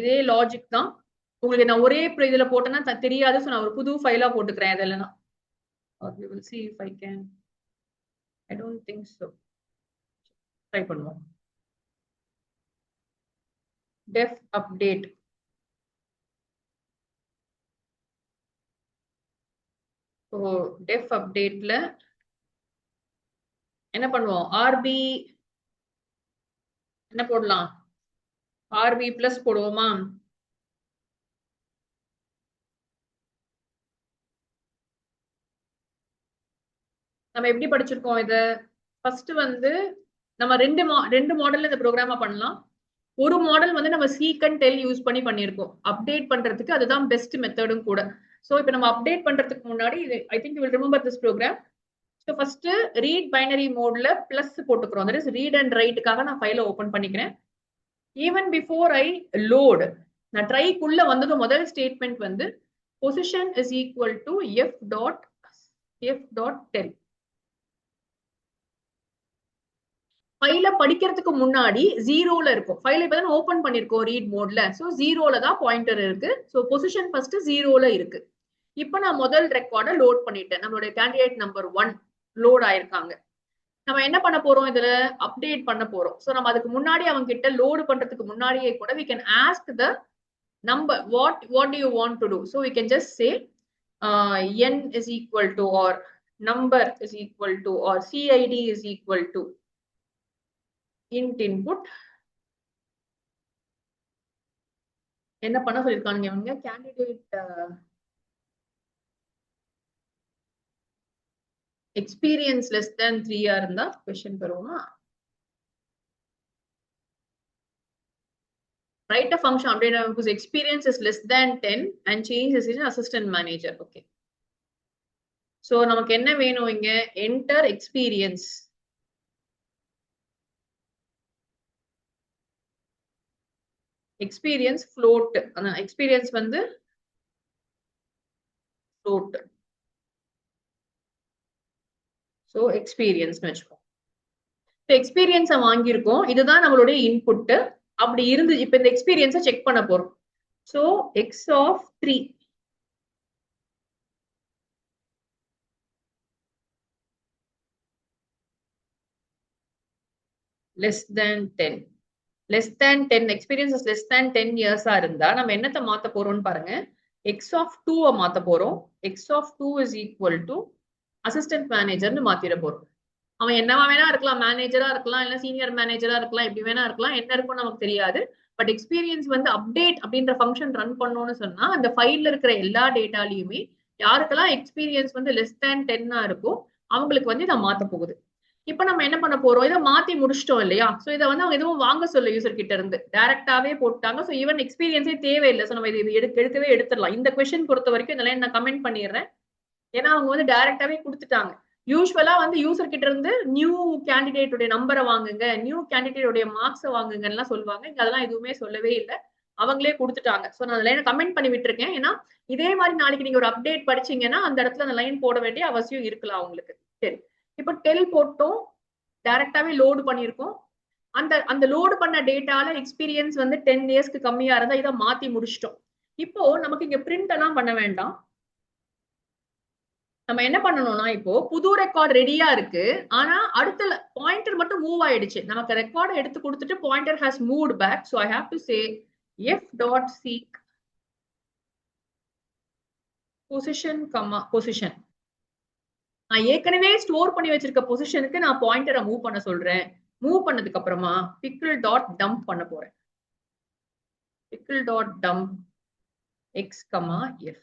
இதே லாஜிக் தான். உங்களுக்கு நான் ஒரே இதுல போட்டேன்னா தெரியாது. ஸோ நான் ஒரு புது ஃபைலா போட்டுக்கிறேன் இதெல்லாம். Or we will see if I can. I don't think so. Try பண்ணுவோம். Def update. So def updateல என்ன பண்ணுவோம்? RB என்ன போடலாம்? RB plus போடுவோமா? நம்ம எப்படி படிச்சிருக்கோம் இத? ஃபர்ஸ்ட் வந்து நம்ம ரெண்டு மாடல்ல இந்த ப்ரோக்ராமா பண்ணலாம். ஒரு மாடல் வந்து நம்ம சீக் அண்ட் டெல் யூஸ் பண்ணி பண்ணியிருக்கோம். அப்டேட் பண்றதுக்கு அதுதான் பெஸ்ட் மெத்தடும் கூட. ஸோ இப்போ நம்ம அப்டேட் பண்றதுக்கு முன்னாடி I think you will remember this program. So first read binary மோட்ல பிளஸ் போட்டுக்கிறோம். தட் இஸ் ரீட் அண்ட் ரைட்டுக்காக நான் ஃபைலை ஓபன் பண்ணிக்கிறேன். ஈவன் பிஃபோர் ஐ லோட், நான் ட்ரைக்குள்ள வந்தது முதல் ஸ்டேட்மெண்ட் வந்து position is equal to F dot tell. ஃபைல படிக்கிறதுக்கு முன்னாடி ஜீரோல இருக்கும். ஃபைல இப்பதான் ஓபன் பண்ணிருக்கோம் ரீட் மோட்ல. ஸோ ஜீரோல தான் பாயிண்டர் இருக்கு. ஸோ பொசிஷன் ஃபர்ஸ்ட் ஜீரோல இருக்கு. இப்போ நான் முதல் ரெக்கார்டை லோட் பண்ணிட்டேன். நம்மளுடைய கேண்டிடேட் நம்பர் 1 லோட் ஆயிருக்காங்க. நம்ம என்ன பண்ண போறோம்? இதுல அப்டேட் பண்ண போறோம். ஸோ நம்ம அதுக்கு முன்னாடி அவங்க கிட்ட லோடு பண்றதுக்கு முன்னாடியே கூட we can ask the number what do you want to do. So we can just say n is equal to or number is equal to or CID is equal to int input. என்ன பண்ண சொல்லிருக்காங்க இவங்க? Candidate experience less than 3 இருந்தா question பெறுவோமா? write a function update whose experience is less than 10 and change this in assistant manager. Okay, so நமக்கு என்ன வேணும் இங்க? enter experience. experience float. experience வந்து float. so experience னு வெச்சுப்போம். so experience வாங்கியிருக்கோம். இதுதான் நம்மளுடைய இன்புட். அப்படி இருந்து இப்ப இந்த எக்ஸ்பீரியன்ஸை செக் பண்ண போறோம். so x of 3 less than 10 less than 10 experience is less than 10 years இருந்தா நம்ம என்னத்தை மாத்த போறோம்னு பாருங்க. x of 2 மாத்த போறோம். x of 2 is equal to assistant manager னு மாத்திர போறோம். அவன் என்னவா வேணா இருக்கலாம், மேனேஜரா இருக்கலாம், இல்ல சீனியர் மேனேஜரா இருக்கலாம், எப்படி வேணா இருக்கலாம், என்ன இருக்கும் நமக்கு தெரியாது. பட் எக்ஸ்பீரியன்ஸ் வந்து அப்டேட் அப்படின்ற ஃபங்க்ஷன் ரன் பண்ணோம்னு சொன்னா அந்த ஃபைல்ல இருக்கிற எல்லா டேட்டாலையுமே யாருக்கெல்லாம் எக்ஸ்பீரியன்ஸ் வந்து லெஸ் தேன் 10 இருக்கோ அவங்களுக்கு வந்து இதை மாத்த போகுது. இப்ப நம்ம என்ன பண்ண போறோம்? இதை மாத்தி முடிச்சிட்டோம் இல்லையா? சோ இதை வந்து அவங்க எதுவும் வாங்க சொல்ல யூசர் கிட்ட இருந்து டைரக்டாவே போட்டாங்க. சோ ஈவன் எக்ஸ்பீரியன்ஸே தேவையில்லை. சோ நம்ம இது எடுக்கவே எடுத்துடலாம். இந்த கொஸ்டின் பொறுத்த வரைக்கும் இந்த லைன் நான் கமெண்ட் பண்ணிடுறேன். ஏன்னா அவங்க வந்து டைரக்டாவே கொடுத்துட்டாங்க. யூஸ்வலா வந்து யூசர் கிட்ட இருந்து நியூ கேண்டிடேட்டுடைய நம்பரை வாங்குங்க, நியூ கேண்டிடேட்டுடைய மார்க்ஸை வாங்குங்கன்னு சொல்லுவாங்க. இங்க அதெல்லாம் எதுவுமே சொல்லவே இல்லை, அவங்களே கொடுத்துட்டாங்க. சோ நான் லைனை கமெண்ட் பண்ணி விட்டுருக்கேன். ஏன்னா இதே மாதிரி நாளைக்கு நீங்க ஒரு அப்டேட் படிச்சீங்கன்னா அந்த இடத்துல அந்த லைன் போட வேண்டிய அவசியம் இருக்கலாம் அவங்களுக்கு. சரி, இப்போ டெல் போட்டோம், டைரக்டாவே லோடு பண்ணிருக்கோம். அந்த லோடு பண்ண டேட்டால எக்ஸ்பீரியன்ஸ் வந்து 10 இயர்ஸ்க்கு கம்மியா இருந்தா இதை மாத்தி முடிச்சிட்டோம். இப்போ நமக்கு இங்க பிரிண்ட் எல்லாம் பண்ண வேண்டாம். நம்ம என்ன பண்ணணும்னா இப்போ புது ரெக்கார்ட் ரெடியா இருக்கு. ஆனா அடுத்த பாயிண்டர் மட்டும் மூவ் ஆயிடுச்சு. நமக்கு ரெக்கார்டை எடுத்து கொடுத்துட்டு pointer has moved back. So I have to say f.seek position, position. நான் ஏற்கனவே ஸ்டோர் பண்ணி வச்சிருக்க பொசிஷனுக்கு நான் பாயிண்டரை மூவ் பண்ண சொல்றேன். மூவ் பண்ணதுக்கு அப்புறமா pickle டாட் டம்ப் பண்ண போறேன். pickle dot dump x, f.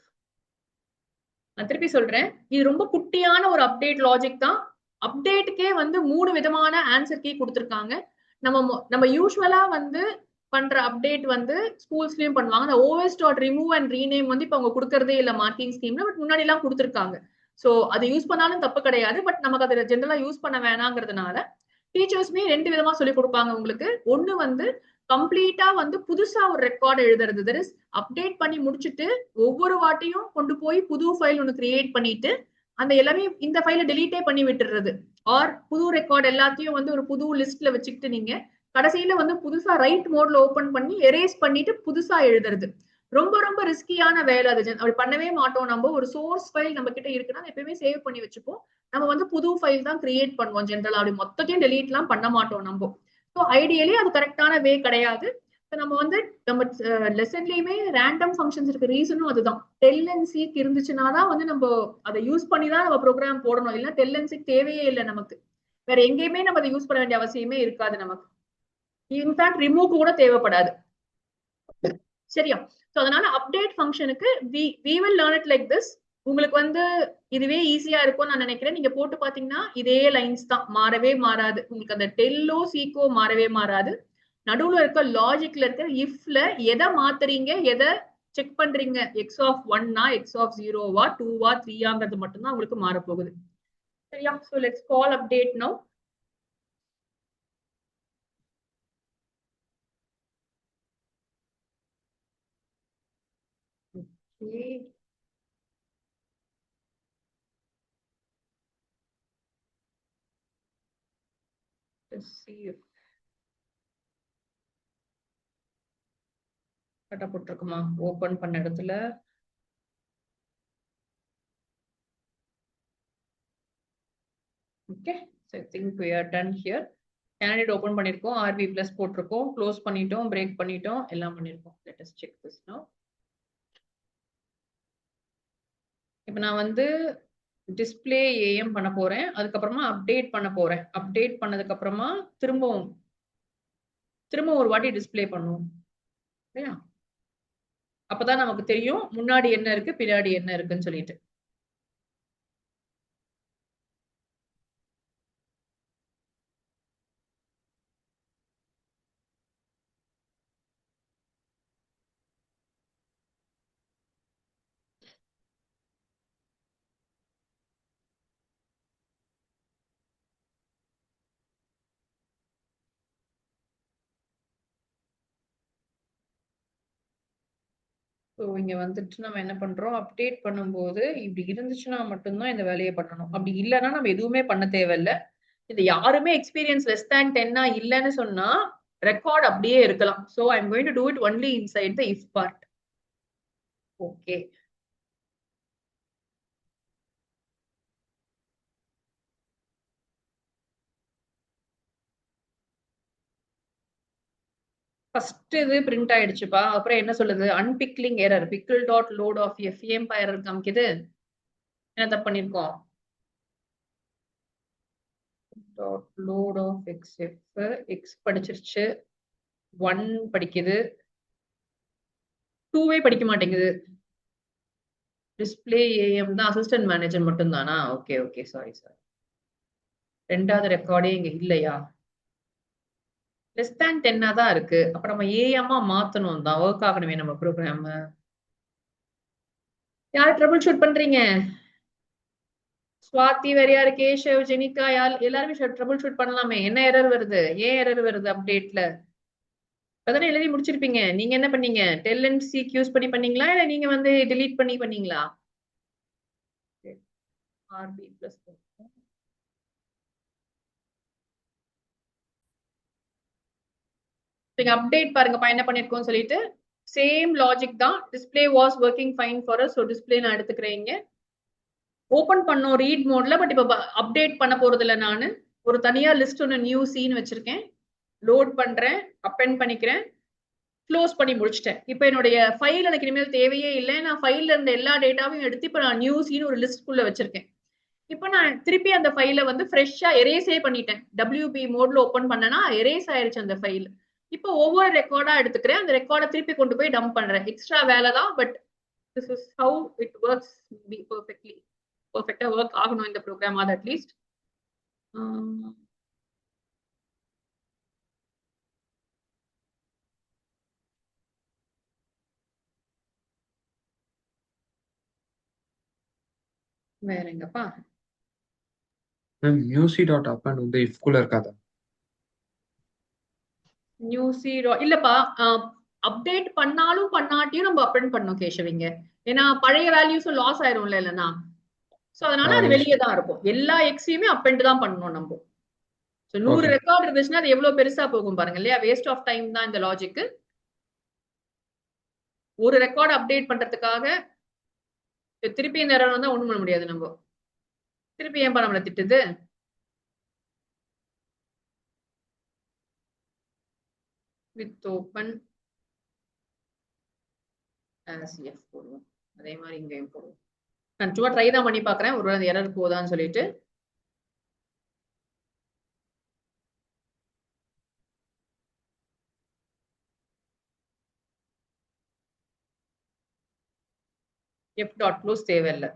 நான் திருப்பி சொல்றேன், இது ரொம்ப குட்டியான ஒரு அப்டேட் லாஜிக் தான். அப்டேட்டுக்கே வந்து 3 விதமான ஆன்சர் கீ கொடுத்திருக்காங்க. நம்ம யூஸ்வலா வந்து பண்ற அப்டேட் வந்து ஸ்கூல்ஸ்லயும் பண்ணுவாங்க. அந்த OS dot remove and rename வந்து இப்ப அவங்க கொடுக்கறதே இல்ல மார்க்கிங் ஸ்கீம்ல. பட் முன்னாடி எல்லாம் கொடுத்திருக்காங்க. சோ அது யூஸ் பண்ணாலும் தப்பு கிடையாது. பட் நமக்கு அதை ஜெனரலா யூஸ் பண்ண வேணாங்கிறதுனால டீச்சர்ஸ்மே 2 விதமா சொல்லி கொடுப்பாங்க உங்களுக்கு. ஒண்ணு வந்து கம்ப்ளீட்டா வந்து புதுசா ஒரு ரெக்கார்ட் எழுதுறது. தட் இஸ் அப்டேட் பண்ணி முடிச்சுட்டு ஒவ்வொரு வாட்டியும் கொண்டு போய் புது ஃபைல் ஒன்று கிரியேட் பண்ணிட்டு அந்த எல்லாமே இந்த ஃபைலை டெலீட்டே பண்ணி விட்டுறது. ஆர் புது ரெக்கார்ட் எல்லாத்தையும் வந்து ஒரு புது லிஸ்ட்ல வச்சுக்கிட்டு நீங்க கடைசியில வந்து புதுசா ரைட் மோட்ல ஓபன் பண்ணி எரேஸ் பண்ணிட்டு புதுசா எழுதுறது. ரொம்ப ரொம்ப ரிஸ்கியான வேலை அது. அப்படி பண்ணவே மாட்டோம். நம்ம ஒரு சோர்ஸ் ஃபைல் நம்ம கிட்ட இருக்குன்னா எப்பயுமே சேவ் பண்ணி வச்சுப்போம். நம்ம வந்து புது ஃபைல் தான் கிரியேட் பண்ணுவோம் ஜென்ரலா. அப்படி மொத்தத்தையும் டெலீட் எல்லாம் பண்ண மாட்டோம் நம்ம. ஸோ ஐடியலி அது கரெக்டான வே கிடையாது. நம்ம வந்து நம்ம லெசன்லயுமே ரேண்டம் ஃபங்க்ஷன்ஸ் இருக்க ரீசனும் அதுதான். டெல் அண்ட் சீக் இருந்துச்சுன்னா தான் வந்து நம்ம அதை யூஸ் பண்ணி தான் நம்ம ப்ரோக்ராம் போடணும். இல்லைன்னா டெல் அண்ட் சீக் தேவையே இல்லை நமக்கு. வேற எங்கேயுமே நம்ம அதை யூஸ் பண்ண வேண்டிய அவசியமே இருக்காது நமக்கு. இன்ஃபேக்ட் ரிமூவ் கூட தேவைப்படாது. சரியா? சோ அதனால அப்டேட் ஃபங்க்ஷனுக்கு we will learn it like this. உங்களுக்கு வந்து இதுவே ஈஸியா இருக்கும் நான் நினைக்கிறேன். நீங்க போட்டு பாத்தீங்கன்னா இதே லைன்ஸ் தான், மாறவே மாறாது. உங்களுக்கு அந்த டெல்லோ சீக்கோ மாறவே மாறாது. நடுவுல இருக்க லாஜிக்ல இருக்க இஃப்ல எதை மாத்துறீங்க, எதை செக் பண்றீங்க, எக்ஸ் ஆஃப் 1 எக்ஸ் ஆஃப் 0 2 3 மட்டும்தான் உங்களுக்கு மாற போகுது. சரியா? So let's call update now. Okay. Let's see if கட்ட போட்டிருக்குமா ஓபன் பண்ண இடத்துல. Okay, so I think we are done here. Candidate open பண்ணிருக்கோம், RB plus போட்டிருக்கோம், க்ளோஸ் பண்ணிட்டோம், பிரேக் பண்ணிட்டோம், எல்லாம் பண்ணிருக்கோம். Let us check this now. இப்போ நான் வந்து டிஸ்பிளே ஏஎம் பண்ண போறேன். அதுக்கப்புறமா அப்டேட் பண்ண போறேன். அப்டேட் பண்ணதுக்கு அப்புறமா திரும்பவும் ஒரு வாட்டி டிஸ்பிளே பண்ணுவோம். சரியா? அப்பதான் நமக்கு தெரியும் முன்னாடி என்ன இருக்கு பின்னாடி என்ன இருக்குன்னு சொல்லிட்டு. ஸோ இங்க வந்துட்டு நம்ம என்ன பண்றோம், அப்டேட் பண்ணும்போது இப்படி இருந்துச்சுன்னா மட்டும்தான் இந்த வேலையை பண்ணணும். அப்படி இல்லைன்னா நம்ம எதுவுமே பண்ண தேவையில்லை. இது யாருமே எக்ஸ்பீரியன்ஸ் less than 10 இல்லைன்னு சொன்னா ரெக்கார்ட் அப்படியே இருக்கலாம். So I am going to do it only inside the if part. Okay, first இது பிரிண்ட் ஆயிடுச்சுப்பா. அப்புறம் என்ன சொல்லுது, unpickling error, pickle dot load of FAM error காமிக்குது. என்ன தப்பு பண்ணிருக்கோம், dot load of XF, X படிச்சிருச்சு, 1 படிக்குது, 2வே படிக்க மாட்டேங்குது. டிஸ்பிளே ஏஎம் தான், அசிஸ்டன்ட் மேனேஜர் மட்டும் தானா? Okay okay, sorry sir. ரெண்டாவது ரெக்கார்டே இங்க இல்லையா? லெஸ் தேன் 10 தான் இருக்கு. அப்ப நம்ம ஏஎம்மா மாத்தணும் தான், ஒர்க் ஆகணுமே நம்ம ப்ரோக்ராம். யார் ட்ரபிள் ஷூட் பண்றீங்க? ஸ்வாதி, வேற யாரு, கேஷவ், ஜெனிகா, எல்லாருமே ட்ரபிள் ஷூட் பண்ணலாமே. என்ன எரர் வருது, ஏன் எரர் வருது அப்டேட்ல? அதானே எழுதி முடிச்சிருப்பீங்க. நீங்க என்ன பண்ணீங்க, டெல் அண்ட் சீக் யூஸ் பண்ணி பண்ணீங்களா இல்ல நீங்க வந்து delete பண்ணி பண்ணீங்களா? RB plus நீங்க அப்டேட் பாருங்கப்பா என்ன பண்ணிருக்கோம் சொல்லிட்டு. சேம் லாஜிக் தான். Display was working fine for us. So display நான் எடுத்துக்கிறேங்க. ஓபன் பண்ணோம் ரீட் மோட்ல. பட் இப்போ அப்டேட் பண்ண போறது இல்லை. நான் ஒரு தனியா லிஸ்ட் ஒன்று நியூ சீன் வச்சிருக்கேன். லோட் பண்றேன், அப்பெண்ட் பண்ணிக்கிறேன், க்ளோஸ் பண்ணி முடிச்சிட்டேன். இப்போ என்னுடைய ஃபைல் எனக்கு இனிமேல் தேவையே இல்லை. நான் ஃபைல்ல இருந்த எல்லா டேட்டாவையும் எடுத்து இப்போ நான் நியூ சீன் ஒரு லிஸ்ட்குள்ள வச்சிருக்கேன். இப்போ நான் திருப்பி அந்த ஃபைலை வந்து ஃப்ரெஷ்ஷா எரேஸே பண்ணிட்டேன். WP மோட்ல ஓபன் பண்ணனா எரேஸ் ஆயிருச்சு அந்த ஃபைல். இப்போ ஒவ்வொரு ரெக்கார்டா எடுத்துக்கிறேன். அந்த ரெக்கார்டை திருப்பி கொண்டு போய் டம்ப் பண்றேன். எக்ஸ்ட்ரா வேலை தான், but this is how it works. Be perfectா ஒர்க் ஆகணும் இந்த ப்ரோக்ராம் ஆது அட்லீஸ்ட். வேற எங்கப்பா? மேம் UC.append வந்து if குள்ள இருக்காதா? நியூசி இல்லப்பா, அப்டேட் பண்ணாலும் பண்ணாட்டியும் நம்ம அப்பெண்ட் பண்ணோம் கேஷவிங்க. ஏன்னா பழைய வேல்யூஸும் லாஸ் ஆயிரும்ல இல்லைன்னா. சோ அதனால அது yes. வெளியே தான் இருக்கும். எல்லா எக்ஸையுமே அப்பெண்ட் தான் பண்ணணும் நம்ம. So 100 Okay. ரெக்கார்ட் இருந்துச்சுன்னா அது எவ்வளவு பெருசா போகும் பாருங்க இல்லையா? வேஸ்ட் ஆஃப் டைம் தான் இந்த லாஜிக். ஒரு ரெக்கார்ட் அப்டேட் பண்றதுக்காக திருப்பி இந்த எரர் வந்தா ஒண்ணும் பண்ண முடியாது நம்ம. திருப்பி ஏன்பா நம்மள திட்டுது? வித் ஓபன் as f போடுவோம். அதே மாதிரி இங்கேயும் போடுவோம். நான் சும்மா ட்ரை தான் பண்ணி பாக்குறேன், ஒருவேளை அந்த எரர் போதான்னு சொல்லிட்டு. f.close தேவையில்லை.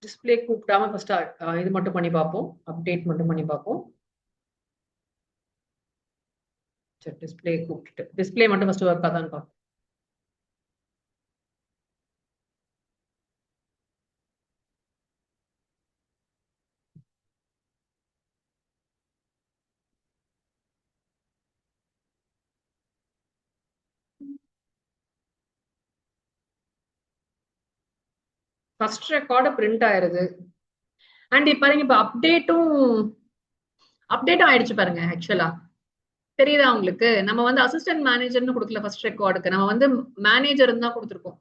டிஸ்பிளே கூப்பிடாம ஃபர்ஸ்ட் இது மட்டும் பண்ணி பார்ப்போம். அப்டேட் மட்டும் பண்ணி பார்ப்போம். சரி, டிஸ்பிளே கூப்பிட்டு டிஸ்பிளே மட்டும் ஃபர்ஸ்ட் ஒர்க் ஆதான்னு பார்ப்போம். ஃபர்ஸ்ட் ரெக்கார்டு பிரிண்ட் ஆயிருது. அண்ட் பாருங்க இப்ப அப்டேட்டும் ஆயிடுச்சு பாருங்க. ஆக்சுவலா தெரியுதா உங்களுக்கு? நம்ம வந்து அசிஸ்டன்ட் மேனேஜர்னு கொடுக்கல ஃபர்ஸ்ட் ரெக்கார்டுக்கு, நம்ம வந்து மேனேஜர் தான் கொடுத்துருக்கோம்.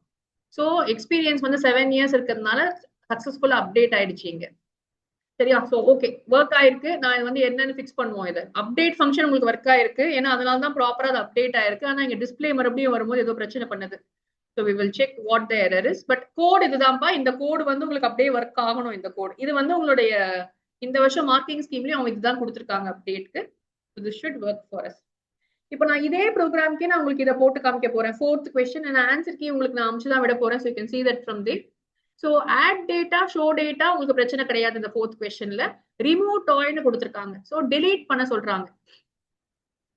ஸோ எக்ஸ்பீரியன்ஸ் வந்து 7 இயர்ஸ் இருக்கிறதுனால சக்சஸ்ஃபுல்லா அப்டேட் ஆயிடுச்சு இங்க. சரியா? ஸோ ஓகே, ஒர்க் ஆயிருக்கு. நான் இது வந்து என்னன்னு ஃபிக்ஸ் பண்ணுவோம். இது அப்டேட் ஃபங்க்ஷன் உங்களுக்கு ஒர்க் ஆயிருக்கு, ஏன்னா அதனால தான் ப்ராப்பரா அது அப்டேட் ஆயிருக்கு. ஆனா இங்க டிஸ்பிளே மறுபடியும் வரும்போது ஏதோ பிரச்சனை பண்ணுது. So we will check what the error is. But code இதுதான்ப்பா. இந்த கோடு வந்து உங்களுக்கு அப்படியே ஒர்க் ஆகணும். இந்த கோட் இது வந்து உங்களுடைய இந்த வருஷம் மார்க்கிங் ஸ்கீம்லயும் அவங்க இதுதான் கொடுத்துருக்காங்க அப்டேட்க்கு. This should work for us. இப்போ நான் இதே ப்ரோக்ராம்க்கே நான் உங்களுக்கு இதை போட்டு காமிக்க போறேன். 4th கொஸ்டின் நான் ஆன்சர் கீ உங்களுக்கு நான் அமிச்சு தான் விட போறேன். So you can see that from there. So add data, show data உங்களுக்கு பிரச்சனை கிடையாது. இந்த 4th கொஸ்டின்ல ரிமூவ் டாய்னு கொடுத்துருக்காங்க. ஸோ டெலீட் பண்ண சொல்றாங்க.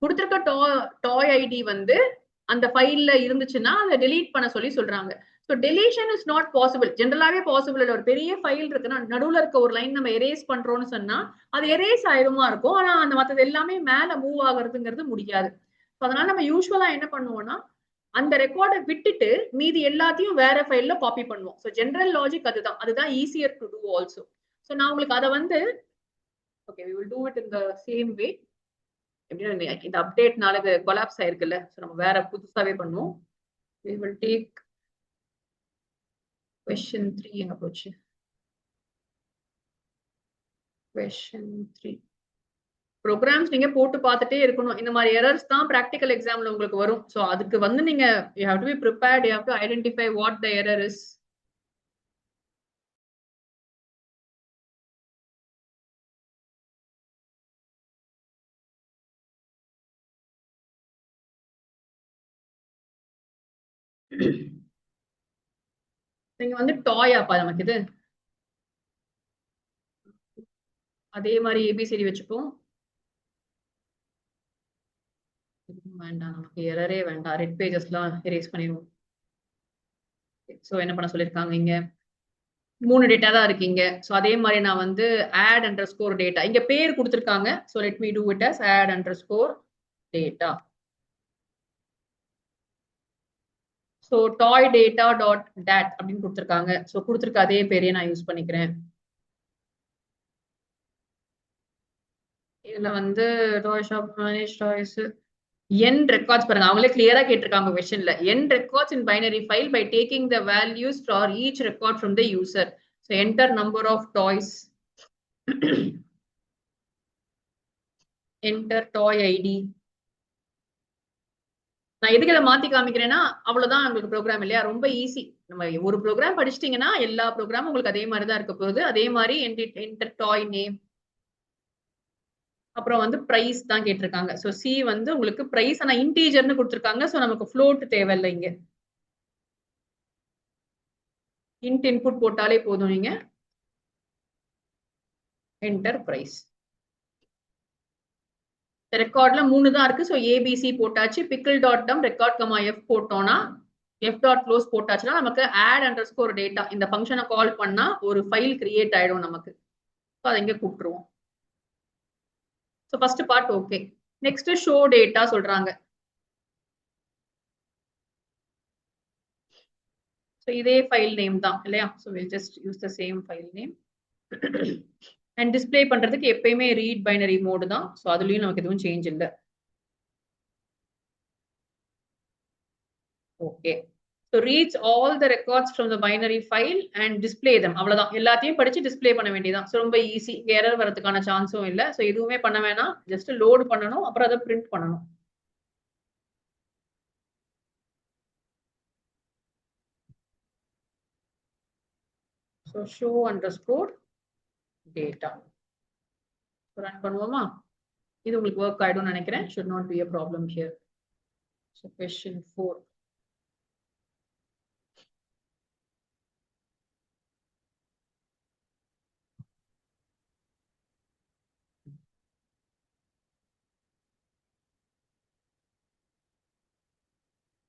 கொடுத்துருக்க டாய் ஐடி வந்து அந்த ஃபைல்ல இருந்துச்சுன்னா அதை டெலீட் பண்ண சொல்றாங்க. So deletion is not possible. ஜென்ரலாவே பாசிபிள் இல்லை. ஒரு பெரிய ஃபைல் இருக்குன்னா நடுவில் இருக்க ஒரு லைன் நம்ம எரேஸ் பண்றோம்னு சொன்னா அது எரேஸ் ஆயிருமா இருக்கும். ஆனா அந்த மற்றது எல்லாமே மேல மூவ் ஆகுறதுங்கிறது முடியாது. அதனால நம்ம யூஸ்வலா என்ன பண்ணுவோம்னா அந்த ரெக்கார்டை விட்டுட்டு மீதி எல்லாத்தையும் வேற ஃபைல்ல காப்பி பண்ணுவோம். ஸோ ஜென்ரல் லாஜிக் அதுதான் easier to do also. So நான் உங்களுக்கு அதை வந்து okay we will do it in the same way. எப்படின்னா இந்த அப்டேட்னால இது கொலாப்ஸ் ஆயிருக்குல்ல, ஸோ நம்ம வேற புதுசாவே பண்ணுவோம். we will take question 3. எங்க போச்சு question 3? ப்ரோக்ராம்ஸ் நீங்க போட்டு பார்த்துட்டே இருக்கணும். இந்த மாதிரி எரர்ஸ் தான் ப்ராக்டிக்கல் எக்ஸாம்ல உங்களுக்கு வரும். ஸோ அதுக்கு வந்து நீங்க you have to be prepared, you have to identify what the error is. நீங்க வந்து டாயாப்பா நமக்கு இது அதே மாதிரி ஏபிசிடி வச்சுப்போம். வேண்டாம், நமக்கு எரரே வேண்டாம். ரெட் பேஜஸ்லாம் எரேஸ் பண்ணிடுவோம். ஸோ என்ன பண்ண சொல்லியிருக்காங்க இங்க 3 டேட்டா தான் இருக்கீங்க. ஸோ அதே மாதிரி நான் வந்து add underscore data இங்க பேர் கொடுத்துருக்காங்க. So let me do it as add underscore data. So toy data dot dat அப்படின்னு கொடுத்துருக்காங்க. ஸோ கொடுத்துருக்க அதே பேரையே நான் யூஸ் பண்ணிக்கிறேன். இதுல வந்து toy shop manage toys n records பாருங்க அவங்களே கிளியரா கேட்டிருக்காங்க கொஸ்டின்ல n records in binary file by taking the values for each record from the user. So enter number of toys. Enter toy ID. நான் எதுக்கு இதை மாத்தி காமிக்கிறேன்னா அவ்வளவுதான் உங்களுக்கு ப்ரோக்ராம் இல்லையா, ரொம்ப ஈஸி. நம்ம ஒரு ப்ரோக்ராம் படிச்சிட்டீங்கன்னா எல்லா ப்ரோக்ராமும் உங்களுக்கு அதே மாதிரி தான் இருக்க போகுது. அதே மாதிரி என்டர் டாய் நேம், அப்புறம் வந்து பிரைஸ் தான் கேட்டிருக்காங்க. ஸோ சி வந்து உங்களுக்கு பிரைஸ் ஆனா இன்டீஜர்னு கொடுத்துருக்காங்க. ஸோ நமக்கு ஃப்ளோட் தேவையில்லை, இங்க இன்ட் இன்புட் போட்டாலே போதும். நீங்க என்டர் பிரைஸ். ரெக்கார்ட்ல 3 தான் இருக்கு. ஸோ ஏபிசி போட்டாச்சு. பிக்கிள் டாட் டம் ரெக்கார்ட் கமா எஃப் போட்டோம்னா எஃப் டாட் க்ளோஸ் போட்டாச்சுன்னா நமக்கு ஆட் அண்டர்ஸ்கோர் டேட்டா இந்த ஃபங்க்ஷனை கால் பண்ணா ஒரு ஃபைல் கிரியேட் ஆயிடும் நமக்கு. ஸோ அதை இங்க கூப்பிட்டுருவோம். So first part okay. Next show data சொல்றாங்க. ஸோ இதே ஃபைல் நேம் தான் இல்லையா. So will just use the same file name. And display பண்றதுக்கு எப்பயுமே ரீட் பைனரி மோடு தான். ஸோ அதுலயும் நமக்கு எதுவும் சேஞ்ச் இல்லை. Okay. So reach all the records from the binary file and display them. அவ்வளவுதான், எல்லாத்தையும் படிச்சு டிஸ்பிளே பண்ண வேண்டியதான். ஸோ ரொம்ப ஈஸி, எரர் வரதுக்கான சான்ஸும் இல்லை. ஸோ எதுவுமே பண்ண வேணாம், ஜஸ்ட் லோடு பண்ணணும், அப்புறம் அதை பிரிண்ட் பண்ணணும். So show underscore data run பண்ணுவோமா. இது உங்களுக்கு ஒர்க் ஆயிடும்னு நினைக்கிறேன். should not be a problem here. So question 4.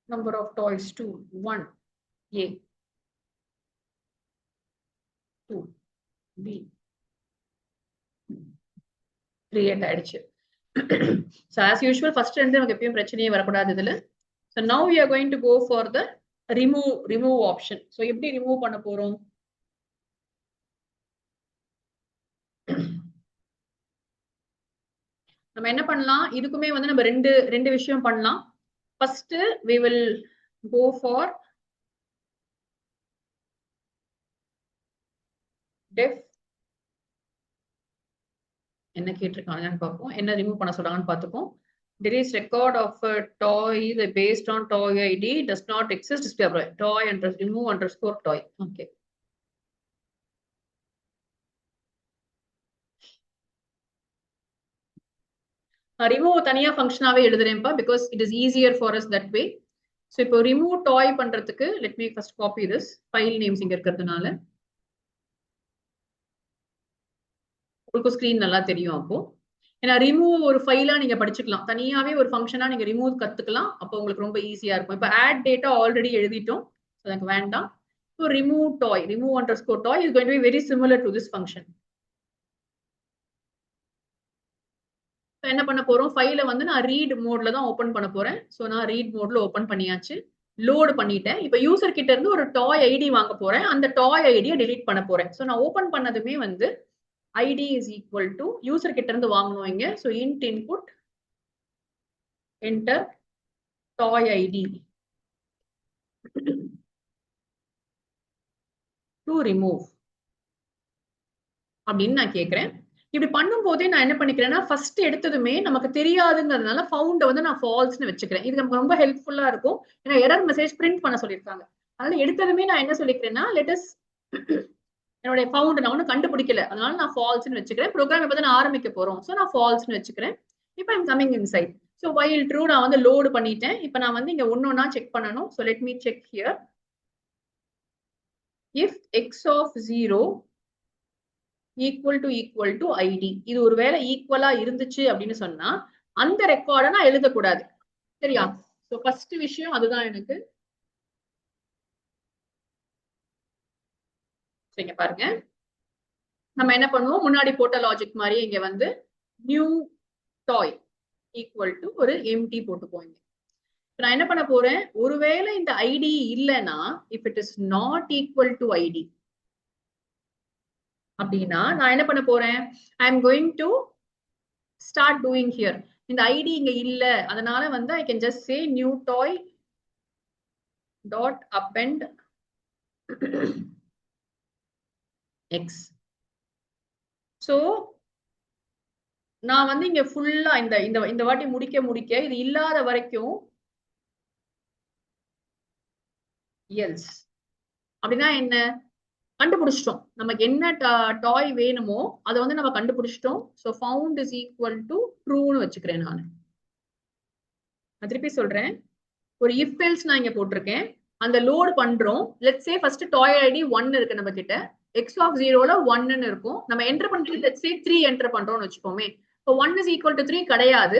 Number of toys 2, 1, A, 2, B. Create ஆயிடுச்சு. So as usual first ரெண்டு நமக்கு எப்பயும் பிரச்சனையே வரக்கூடாது இதுல. So now we are going to go for the remove option. So எப்படி remove பண்ண போறோம்? நம்ம என்ன பண்ணலாம், இதுக்குமே வந்து நம்ம ரெண்டு விஷயம் பண்ணலாம். First we will go for def. என்ன கேட்டிருக்காங்கன்னு பார்ப்போம், என்ன ரிமூவ் பண்ண சொல்றாங்கன்னு பார்த்துப்போம். delete record of a toy based on toy ID does not exist. Display toy and remove underscore toy. Okay. Remove தனியா ஃபங்க்ஷனாவே எழுதுறேன்ப்பா, because it is easier for us that way. So இப்போ ரிமூவ் டாய் பண்றதுக்கு let me first copy this file names இங்க இருக்கிறதுனால உங்களுக்கு screen நல்லா தெரியும். அப்போ ஏன்னா ரிமூவ் ஒரு ஃபைலா நீங்க படிச்சுக்கலாம், தனியாவே ஒரு ஃபங்க்ஷனா நீங்க ரிமூவ் கத்துக்கலாம். அப்போ உங்களுக்கு ரொம்ப ஈஸியா இருக்கும். இப்போ ஆட் டேட்டா ஆல்ரெடி எழுதிட்டோம், எனக்கு வேண்டாம். So remove toy, remove underscore toy is going to be very similar to this function. என்ன பண்ண போறோம், ஃபைலை வந்து நான் ரீட் மோட்ல தான் ஓபன் பண்ண போறேன். ஸோ நான் ரீட் மோட்ல ஓபன் பண்ணியாச்சு, லோடு பண்ணிட்டேன். இப்போ யூசர் கிட்ட இருந்து ஒரு டாய் ஐடி வாங்க போறேன், அந்த டாய் ஐடியை டெலீட் பண்ண போறேன். ஸோ நான் ஓபன் பண்ணதுமே வந்து ID is equal to user கிட்ட இருந்து வாங்கணும் இங்க. So int input enter toy ID to remove அப்படின்னு நான் கேட்கிறேன். இப்படி பண்ணும் போதே நான் என்ன பண்ணிக்கிறேன்னா, ஃபர்ஸ்ட் எடுத்ததுமே நமக்கு தெரியாதுங்கிறதுனால ஃபவுண்ட வந்து நான் ஃபால்ஸ்னு வச்சுக்கிறேன். இது நமக்கு ரொம்ப ஹெல்ப்ஃபுல்லா இருக்கும். ஏன்னா எரர் மெசேஜ் பிரிண்ட் பண்ண சொல்லியிருக்காங்க. அதனால எடுத்ததுமே நான் என்ன சொல்லிக்கிறேன்னா, லெட்டஸ் என்னுடைய ஃபவுண்ட் நான் ஒன்றும் கண்டுபிடிக்கல, அதனால நான் ஃபால்ஸ்னு வச்சுக்கிறேன். ப்ரோக்ராம் இப்போ நான் ஆரம்பிக்க போறோம், ஸோ நான் ஃபால்ஸ்னு வச்சுக்கிறேன். இப்போ I'm coming inside. So while true நான் வந்து லோடு பண்ணிட்டேன். இப்போ நான் வந்து இங்க ஒன்னொன்னா செக் பண்ணணும். So let me check here. If X of 0 equal to ID, இது ஒரு வேளை ஈக்குவலா இருந்துச்சு அப்படின்னு சொன்னா அந்த ரெக்கார்டை நான் எழுதக்கூடாது, சரியா? சோ ஃபர்ஸ்ட் விஷயம் அதுதான் எனக்கு. சரிங்க, பாருங்க நம்ம என்ன பண்ணுவோம், முன்னாடி போட்ட லாஜிக் மாதிரி இங்க வந்து நியூ டாய் ஈக்குவல் டு ஒரு எம்டி போட்டு போங்க. நான் என்ன பண்ண போறேன், ஒருவேளை இந்த ஐடி இல்லைன்னா if it is not equal to ID அப்படின்னா நான் என்ன பண்ண போறேன், I am going to start doing here. இந்த ஐடி இங்க இல்ல, அதனால வந்து I can just say new toy dot append X. So நான் வந்து இங்க ஃபுல்லா இந்த இந்த இந்த வாட்டி முடிக்க இது இல்லாத வரைக்கும் எல்ஸ். அப்படின்னா என்ன, கண்டுபிடிச்சிட்டோம் நமக்கு என்ன டாய் வேணுமோ அதை வந்து நம்ம கண்டுபிடிச்சிட்டோம். So found is equal to ட்ரூன்னு வச்சுக்கிறேன் நான் திருப்பி சொல்றேன். ஒரு இஃப் எல்ஸ் நான் இங்க போட்டிருக்கேன். அந்த லோடு பண்றோம். Let's say first toy ID 1 இருக்கு நம்ம கிட்ட. எக்ஸ் ஆஃப் 0ல 1ன்னு இருக்கும். நம்ம என்டர் பண்றது லெட்ஸ் சே 3 என்டர் பண்றோம்னு வச்சுக்கோமே. இப்போ 1 இஸ் ஈக்குவல் டு 3 கிடையாது.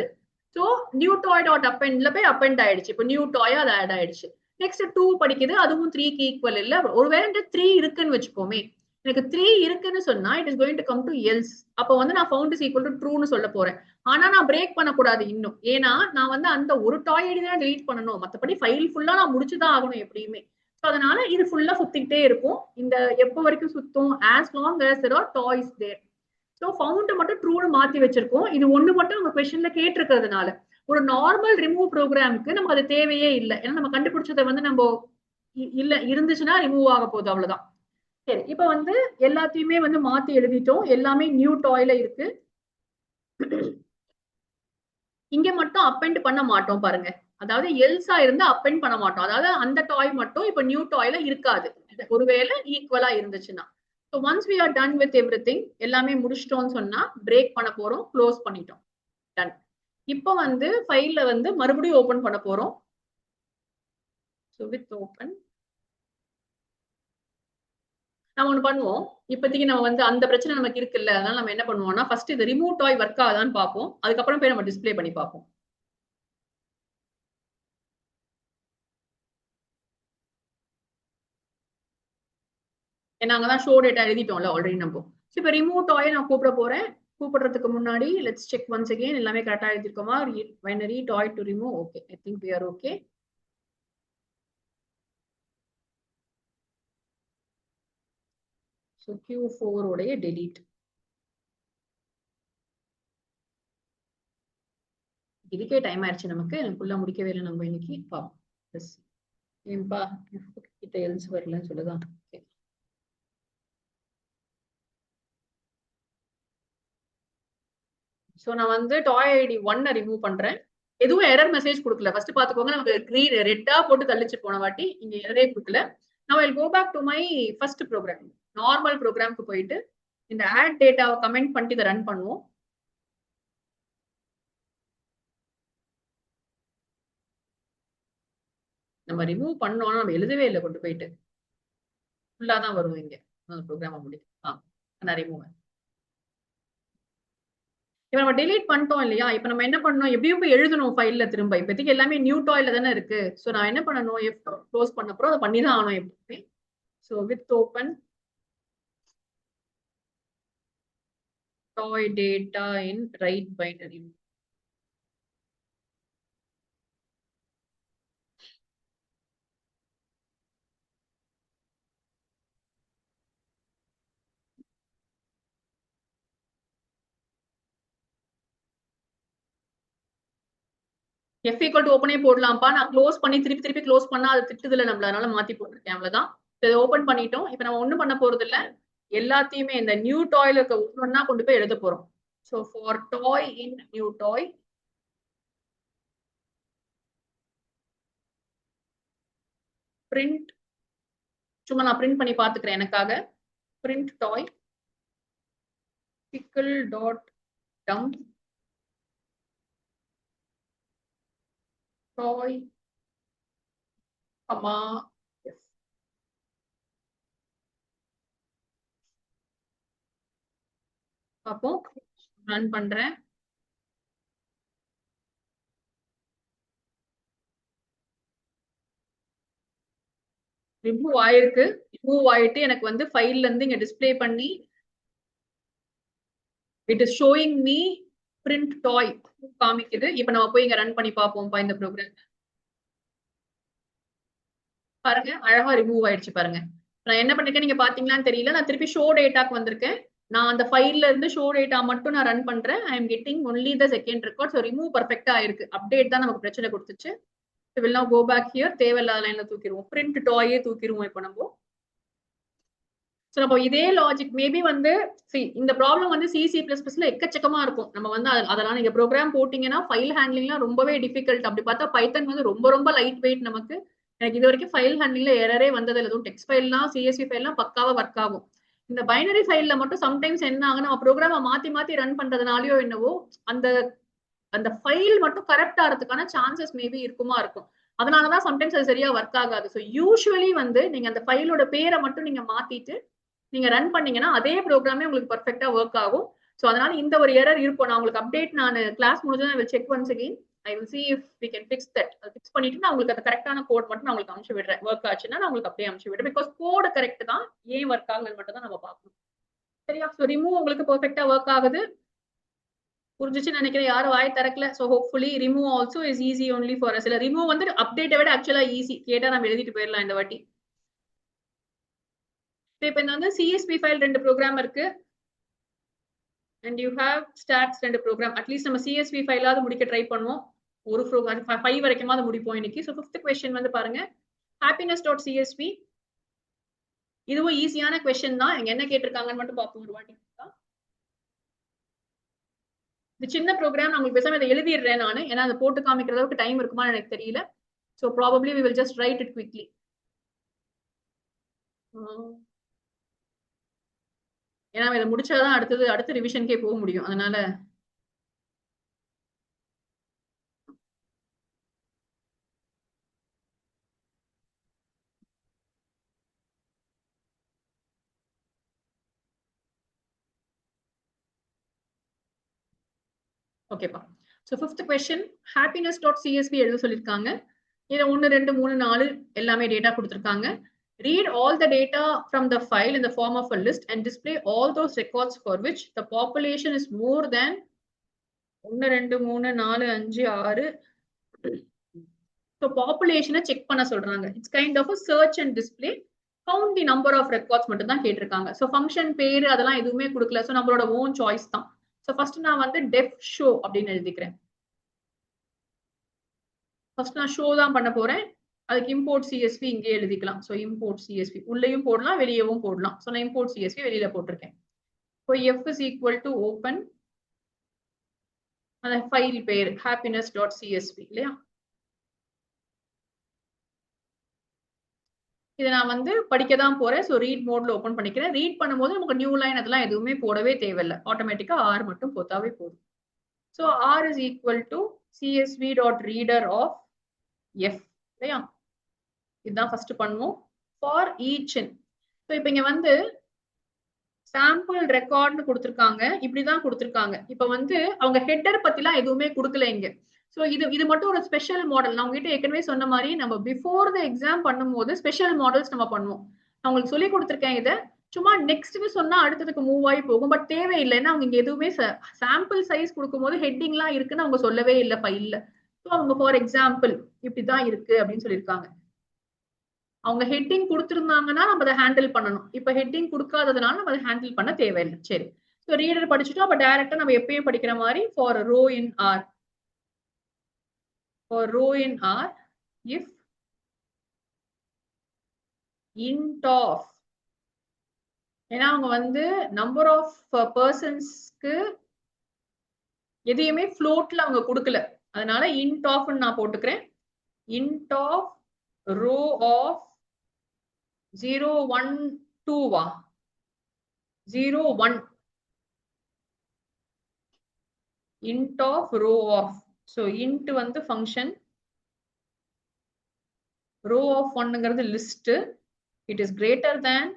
ஸோ நியூ டாய் டாட் அப்பெண்ட்ல போய் அப்பெண்ட் ஆயிடுச்சு. இப்போ நியூ டாய் அது ஆட் ஆயிடுச்சு. நெக்ஸ்ட் 2 படிக்குது, அதுவும் 3க்கு ஈக்குவல் இல்ல. ஒருவேளை 3 இருக்குன்னு வச்சுக்கோமே, எனக்கு 3 இருக்குன்னு சொன்னா it is going to come to else. அப்போ வந்து நான் ஃபவுண்ட் இஸ் ஈக்குவல் டு ட்ரூன்னு சொல்ல போறேன். ஆனா நான் பிரேக் பண்ணக்கூடாது இன்னும். ஏன்னா நான் வந்து அந்த ஒரு டாய் ஐடி தான் டெலீட் பண்ணணும். மற்றபடி ஃபைல் ஃபுல்லா நான் முடிச்சுதான் ஆகணும் எப்படியுமே. ஸோ அதனால இது ஃபுல்லா சுத்திக்கிட்டே இருக்கும். இந்த எப்போ வரைக்கும் சுத்தும், as long as there are toys there. So found மட்டும் ட்ரூன்னு மாத்தி வச்சிருக்கோம். இது ஒண்ணு மட்டும் நம்ம கொஸ்டின்ல கேட்டிருக்கிறதுனால ஒரு நார்மல் ரிமூவ் ப்ரோக்ராமுக்கு நமக்கு அது தேவையே இல்லை. ஏன்னா நம்ம கண்டுபிடிச்சதை வந்து நம்ம இல்ல இருந்துச்சுன்னா ரிமூவ் ஆக போகுது, அவ்வளவுதான். சரி, இப்ப வந்து எல்லாத்தையுமே வந்து மாத்தி எழுதிட்டோம். எல்லாமே நியூ டாய்ல இருக்கு. இங்க மட்டும் அப்பெண்ட் பண்ண மாட்டோம் பாருங்க. அதாவது எல்ஸா இருந்து அப்பெண்ட் பண்ண மாட்டோம். அதாவது அந்த டாய் மட்டும் இப்ப நியூ டாய்ல இருக்காது, ஒருவேளை ஈக்குவலா இருந்துச்சுன்னா. So once we are done with everything, எல்லாமே முடிச்சிட்டோம்னு சொன்னா பிரேக் பண்ண போறோம், க்ளோஸ் பண்ணிட்டோம், டன். இப்போ வந்து ஃபைல்ல வந்து மறுபடியும் ஓபன் பண்ண போறோம். ஸோ வித் ஓபன் நம்ம ஒண்ணு பண்ணுவோம். இப்போதைக்கு நம்ம வந்து அந்த பிரச்சனை நமக்கு இருக்குல்ல, அதனால நம்ம என்ன பண்ணுவோம்னா ஃபர்ஸ்ட் இது ரிமூவ் டாய் ஒர்க் ஆகுதான்னு பார்ப்போம். அதுக்கப்புறம் போய் நம்ம டிஸ்பிளே பண்ணி பார்ப்போம். ஏன்னா அங்கதான் ஷோ டேட்டா எழுதிட்டோம்ல ஆல்ரெடி நம்ம. இப்போ ரிமூவ் டாயை நான் கூப்பிட போறேன். கூப்பிடுறதுக்கு முன்னாடி லெட்ஸ் செக் ஒன்ஸ் அகைன் எல்லாமே கரெக்டா எழுதிருக்கோமா. Binary toy to remove. Okay, I think we are okay. So Q4 உடைய delete. இதுக்கே டைம் ஆயிடுச்சு நமக்கு, ஃபுல்லா முடிக்கவே இல்லை நம்ம இன்னைக்கு. பாப்போம் ஏன்பா கிட்ட எல்ஸ் வரலன்னு சொல்லுதான். ஸோ நான் வந்து டாய் ஐடி 1 ரிமூவ் பண்றேன். எதுவும் எரர் மெசேஜ் கொடுக்கல. ஃபர்ஸ்ட் பாத்துக்கோங்க, நமக்கு ரெட்டா போட்டு தள்ளிச்சு போன வாட்டி. இங்க எரரே கொடுக்கல. Now I'll go back to my first program. Normal ப்ரோக்ராம்க்கு போயிட்டு இந்த ஆட் டேட்டாவை கமெண்ட் பண்ணிட்டு இதை ரன் பண்ணுவோம். நம்ம ரிமூவ் பண்ணோம்னா நம்ம எழுதவே இல்லை, கொண்டு போயிட்டு ஃபுல்லா தான் வரும் இங்க ப்ரோக்ராம் முடியும். நான் ரிமூவ். இப்ப நம்ம டெலீட் பண்ணிட்டோம் இல்லையா. இப்ப நம்ம என்ன பண்ணணும், எப்படியும் போய் எழுதணும் ஃபைல்ல திரும்ப. இப்போதைக்கு எல்லாமே நியூ டாய்ல தானே இருக்கு. ஸோ நான் என்ன பண்ணணும், க்ளோஸ் பண்ண அப்புறம் அதை பண்ணி தான் ஆகணும் எப்பவுமே. So with open toy data in write binary. F equal to open போடலாம்ப்பா. நான் க்ளோஸ் பண்ணி திருப்பி க்ளோஸ் பண்ணா அது திட்டுதுல நம்மள, அதனால மாத்தி போட்டிருக்கேன், அவ்வளவுதான். இதை ஓபன் பண்ணிட்டோம். இப்ப நம்ம ஒண்ணும் பண்ண போறது இல்ல, எல்லாத்தையுமே இந்த நியூ டாய்ல இருக்க ஒவ்வொன்னா கொண்டு போய் எழுத போறோம். So for toy in new toy print, சும்மா நான் பிரிண்ட் பண்ணி பாத்துக்கிறேன் எனக்காக. Print toy pickle dot dump toy comma f. அப்போ ரன் பண்றேன். ரிமூவ் ஆயிருக்கு. ரிமூவ் ஆயிட்டு எனக்கு வந்து ஃபைல்ல இருந்து இங்க டிஸ்பிளே பண்ணி it is showing me print toy காமிக்குது. இப்ப நம்ம போய் இங்க ரன் பண்ணி பார்ப்போம்ப்பா இந்த ப்ரோக்ராம். பாருங்க, அழகா ரிமூவ் ஆயிடுச்சு பாருங்க. நான் என்ன பண்ணிருக்கேன் நீங்க பாத்தீங்களான்னு தெரியல. நான் திருப்பி ஷோ டேட்டாக்கு வந்திருக்கேன். நான் அந்த ஃபைல்ல இருந்து ஷோ டேட்டா மட்டும் நான் ரன் பண்றேன். I am getting only the second record. So remove பர்ஃபெக்டா இருக்கு. அப்டேட் தான் நமக்கு பிரச்சனை கொடுத்துச்சு. Will now go back here. தேவையில்லாத லைன்ல தூக்கிடுவோம். பிரிண்ட் டாயே தூக்கிடுவோம் இப்போ நம்ம. ஸோ நம்ம இதே லாஜிக் மேபி வந்து இந்த ப்ராப்ளம் வந்து C++ல எக்கச்சக்கமா இருக்கும். நம்ம வந்து அதெல்லாம் நீங்க ப்ரோக்ராம் போட்டீங்கன்னா ஃபைல் ஹேண்ட்லிங்லாம் ரொம்பவே டிஃபிகல்ட். அப்படி பார்த்தா பைத்தன் வந்து ரொம்ப ரொம்ப லைட் வெயிட் நமக்கு. எனக்கு இது வரைக்கும் ஃபைல் ஹேண்ட்லிங்ல எரரே வந்தது இல்லை. எதுவும் டெக்ஸ்ட் ஃபைல்லாம் CSV ஃபைல்லாம் பக்காவா ஒர்க் ஆகும். இந்த பைனரி ஃபைல்ல மட்டும் சம்டைம்ஸ் என்ன ஆகும், நம்ம ப்ரோக்ராமை மாத்தி மாத்தி ரன் பண்றதுனாலயோ என்னவோ அந்த அந்த ஃபைல் மட்டும் கரெக்ட் ஆகிறதுக்கான சான்சஸ் மேபி இருக்கும். அதனாலதான் சம்டைம்ஸ் அது சரியா ஒர்க் ஆகாது. ஸோ யூஸ்வலி வந்து நீங்க அந்த ஃபைலோட பேரை மட்டும் நீங்க மாத்திட்டு நீங்க ரன் பண்ணீங்கன்னா அதே ப்ரோக்ராமே உங்களுக்கு பர்ஃபெக்டா ஒர்க் ஆகும். ஸோ அதனால இந்த ஒரு எரர் இருக்கும். நான் உங்களுக்கு அப்டேட் நான் கிளாஸ் முடிஞ்சு check once again. I will see if we can fix that. அதை ஃபிக்ஸ் பண்ணிட்டு நான் உங்களுக்கு அந்த கரெக்டான கோட் மட்டும் நான் உங்களுக்கு அனுப்பிச்சு விடுறேன். ஒர்க் ஆச்சுன்னா நான் உங்களுக்கு அப்படியே அனுப்பிச்சு விடுறேன். பிகாஸ் கோடு கரெக்ட் தான், ஏன் ஒர்க் ஆகுது மட்டும் தான் நம்ம பார்க்கணும். சரியா? ஸோ ரிமூவ் உங்களுக்கு பர்ஃபெக்டா ஒர்க் ஆகுது. புரிஞ்சிச்சுன்னு நினைக்கிறேன். யாரும் வாய் திறக்கல. So hopefully remove also is easy only for us. இல்ல ரிமூவ் வந்து அப்டேட்டை விட ஆக்சுவலா ஈஸி. கேட்டா நம்ம எழுதிட்டு போயிடலாம் இந்த வாட்டி. இப்போ இந்த வந்து CSV ஃபைல் 2 ப்ரோக்ராம் இருக்கு. and you have stats 2 program. At least நம்ம CSV ஃபைலாவது முடிக்க ட்ரை பண்ணுவோம். ஒரு ப்ரோக்ராம் 5 வரைக்குமாவது முடிப்போம் இன்னைக்கு. ஸோ 5th கொஸ்டின் வந்து பாருங்க, happiness.csv. இதுவும் ஈஸியான கொஸ்டின் தான். இங்க என்ன கேட்டிருக்காங்கன்னு மட்டும் பார்ப்போம் ஒரு வாட்டி. இது சின்ன ப்ரோக்ராம். உங்களுக்கு பேசாம இதை எழுதிடுறேன் நான், ஏன்னா அதை போட்டு காமிக்கிற அளவுக்கு டைம் இருக்குமான்னு எனக்கு தெரியல. So probably we will just write it quickly. ஏன்னா இதை முடிச்சாதான் அடுத்த ரிவிஷனுக்கே போக முடியும். அதனால ஓகேப்பா. ஸோ 5th கொஸ்டின் happiness.csv எழுத சொல்லியிருக்காங்க. இதுல 1, 2, 3, 4 எல்லாமே டேட்டா கொடுத்துருக்காங்க. Read all the data from the file in the form of a list and display all those records for which the population is more than 1, 2, 3, 4, 5, 6. So population check பண்ண சொல்றாங்க. It's kind of a search and display. Count the number of records மட்டும் தான் கேட்டிருக்காங்க. So function பேரு அதெல்லாம் எதுவுமே கொடுக்கல. So நம்மளோட ஓன் சாய்ஸ் தான். ஸோ ஃபர்ஸ்ட் நான் வந்து டெஃப் ஷோ அப்படின்னு எழுதிக்கிறேன். ஃபர்ஸ்ட் நான் ஷோ தான் பண்ண போறேன். அதுக்கு இம்போர்ட் CSV இங்கே எழுதிக்கலாம். ஸோ இம்போர்ட் CSV உள்ளேயும் போடலாம், வெளியவும் போடலாம். ஸோ நான் இம்போர்ட் CSV வெளியில போட்டிருக்கேன். So F is equal to open அந்த ஃபைல் பேர் happiness.csv இல்லையா? இதை நான் வந்து படிக்க தான் போறேன். ஸோ ரீட் மோட்ல ஓப்பன் பண்ணிக்கிறேன். ரீட் பண்ணும்போது நமக்கு நியூ லைன் அதெல்லாம் எதுவுமே போடவே தேவையில்லை. ஆட்டோமேட்டிக்கா R மட்டும் போட்டாவே போதும். So R is equal to csv.reader of F இல்லையா? இதுதான் ஃபர்ஸ்ட் பண்ணுவோம். For each in. ஸோ இப்போ இங்க வந்து சாம்பிள் ரெக்கார்ட்னு கொடுத்துருக்காங்க. இப்படிதான் கொடுத்துருக்காங்க. இப்போ வந்து அவங்க ஹெட்டர் பத்திலாம் எதுவுமே கொடுக்கல இங்க. ஸோ இது மட்டும் ஒரு ஸ்பெஷல் மாடல். நான் உங்ககிட்ட ஏற்கனவே சொன்ன மாதிரி நம்ம பிஃபோர் த எக்ஸாம் பண்ணும்போது ஸ்பெஷல் மாடல்ஸ் நம்ம பண்ணுவோம். நான் உங்களுக்கு சொல்லி கொடுத்துருக்கேன். இதை சும்மா நெக்ஸ்ட்னு சொன்னா அடுத்ததுக்கு மூவ் ஆகி போகும். பட் தேவையில்லைன்னா அவங்க இங்க எதுவுமே சாம்பிள் சைஸ் கொடுக்கும்போது ஹெட்டிங்லாம் இருக்குன்னு அவங்க சொல்லவே இல்லை ஃபைல்ல. ஸோ அவங்க ஃபார் எக்ஸாம்பிள் இப்படிதான் இருக்கு அப்படின்னு சொல்லியிருக்காங்க. அவங்க ஹெட்டிங் கொடுத்துருந்தாங்கன்னா நம்ம அதை ஹேண்டில் பண்ணணும். இப்ப ஹெட்டிங் கொடுக்காததுனால நம்ம அதை ஹேண்டில் பண்ண தேவையில்லை. சரி, ஸோ ரீடர் படிச்சுட்டோம். அப்ப டைரக்டா நம்ம எப்பயும் படிக்கிற மாதிரி for row in R, for row in R, if int of, ஏன்னா அவங்க வந்து நம்பர் ஆஃப் பர்சன்ஸ்க்கு எதையுமே ஃப்ளோட்ல அவங்க கொடுக்கல. அதனால int of நான் போட்டுக்கிறேன். int of row of 0, 1, 2 வா 0, 1 int of row of. So int வந்து function, row of 1ங்கிறது list, it is greater than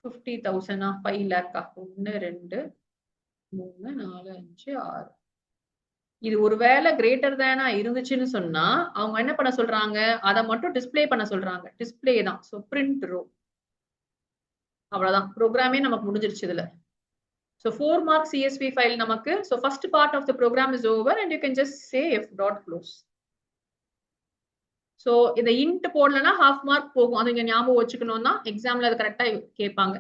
50,000 5 lakh 1 2 3 4 5 6. இது ஒருவேளை கிரேட்டர் தேனா இருந்துச்சுன்னு சொன்னா அவங்க என்ன பண்ண சொல்றாங்க, அதை மட்டும் டிஸ்பிளே பண்ண சொல்றாங்க. டிஸ்பிளே தான். ஸோ பிரிண்ட் ரோ, அவ்வளவுதான். ப்ரோக்ராமே நமக்கு முடிஞ்சிருச்சு இதுல. So 4 mark CSV file நமக்கு. So first part of the program is over and you can just say f.close. So இந்த int போடலனா half mark போகும். அது இங்க ஞாபகம் வச்சுக்கணும்னா எக்ஸாம்ல அது கரெக்டா கேட்பாங்க.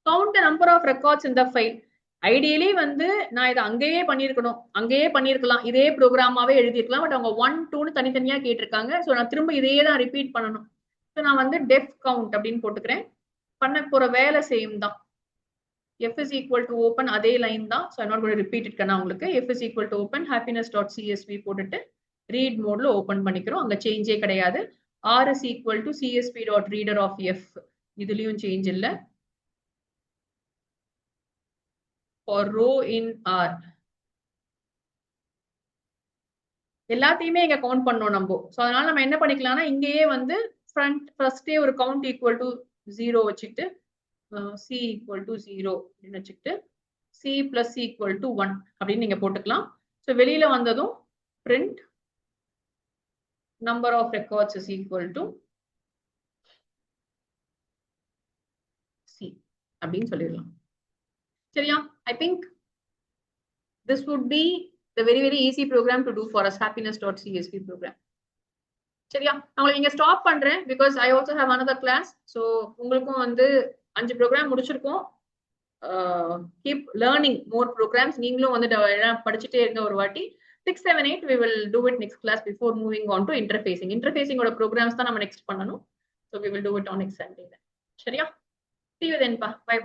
Count the number of records in the file. Ideally வந்து நான் இதை அங்கேயே பண்ணிருக்கலாம், இதே ப்ரோக்ராமாவே எழுதிருக்கலாம். பட் அவங்க 1, 2ன்னு தனித்தனியா கேட்டிருக்காங்க. ஸோ நான் திரும்ப இதையே தான் ரிப்பீட் பண்ணணும். ஸோ நான் வந்து டெஃப் கவுண்ட் அப்படின்னு போட்டுக்கிறேன். பண்ண போற வேலை சேம் தான். f is equal to open அதே லைன் தான். So I'm not going to repeat it கண்ணா உங்களுக்கு. f is equal to open happiness.csv போட்டுட்டு ரீட் மோட்ல ஓபன் பண்ணிக்கிறோம். அங்க சேஞ்சே கிடையாது. r is equal to csv.reader of f, இதுலயும் சேஞ்ச் இல்ல. for row in r எல்லாத்தையுமே இங்க கவுண்ட் பண்ணோம் நம்ம. ஸோ அதனால நம்ம என்ன பண்ணிக்கலாம்னா இங்கேயே வந்து ஃபர்ஸ்டே ஒரு கவுண்ட் ஈக்குவல் டு 0 வச்சுட்டு c equal to 0 அப்படின்னு வச்சுக்கிட்டு c plus c equal to 1 அப்படின்னு நீங்க போட்டுக்கலாம். ஸோ வெளியில வந்ததும் print number of records is equal to c அப்படின்னு சொல்லிடலாம். சரியா? I think this would be the very easy program to do for us, happiness.csv program. சரியா? நான் உங்களுக்கு இங்க ஸ்டாப் பண்றேன் because I also have another class. So உங்களுக்கும் வந்து 5 ப்ரோக்ராம் முடிச்சிருக்கோம். Keep learning more programs. நீங்களும் வந்து படிச்சுட்டே இருங்க ஒரு வாட்டி. 6, 7, 8 we will do it next class before moving on to interfacing. Interfacing ஓட programs தான் நம்ம next பண்ணனும். So we will do it on next Sunday then. சரியா? See you then pa. Bye bye.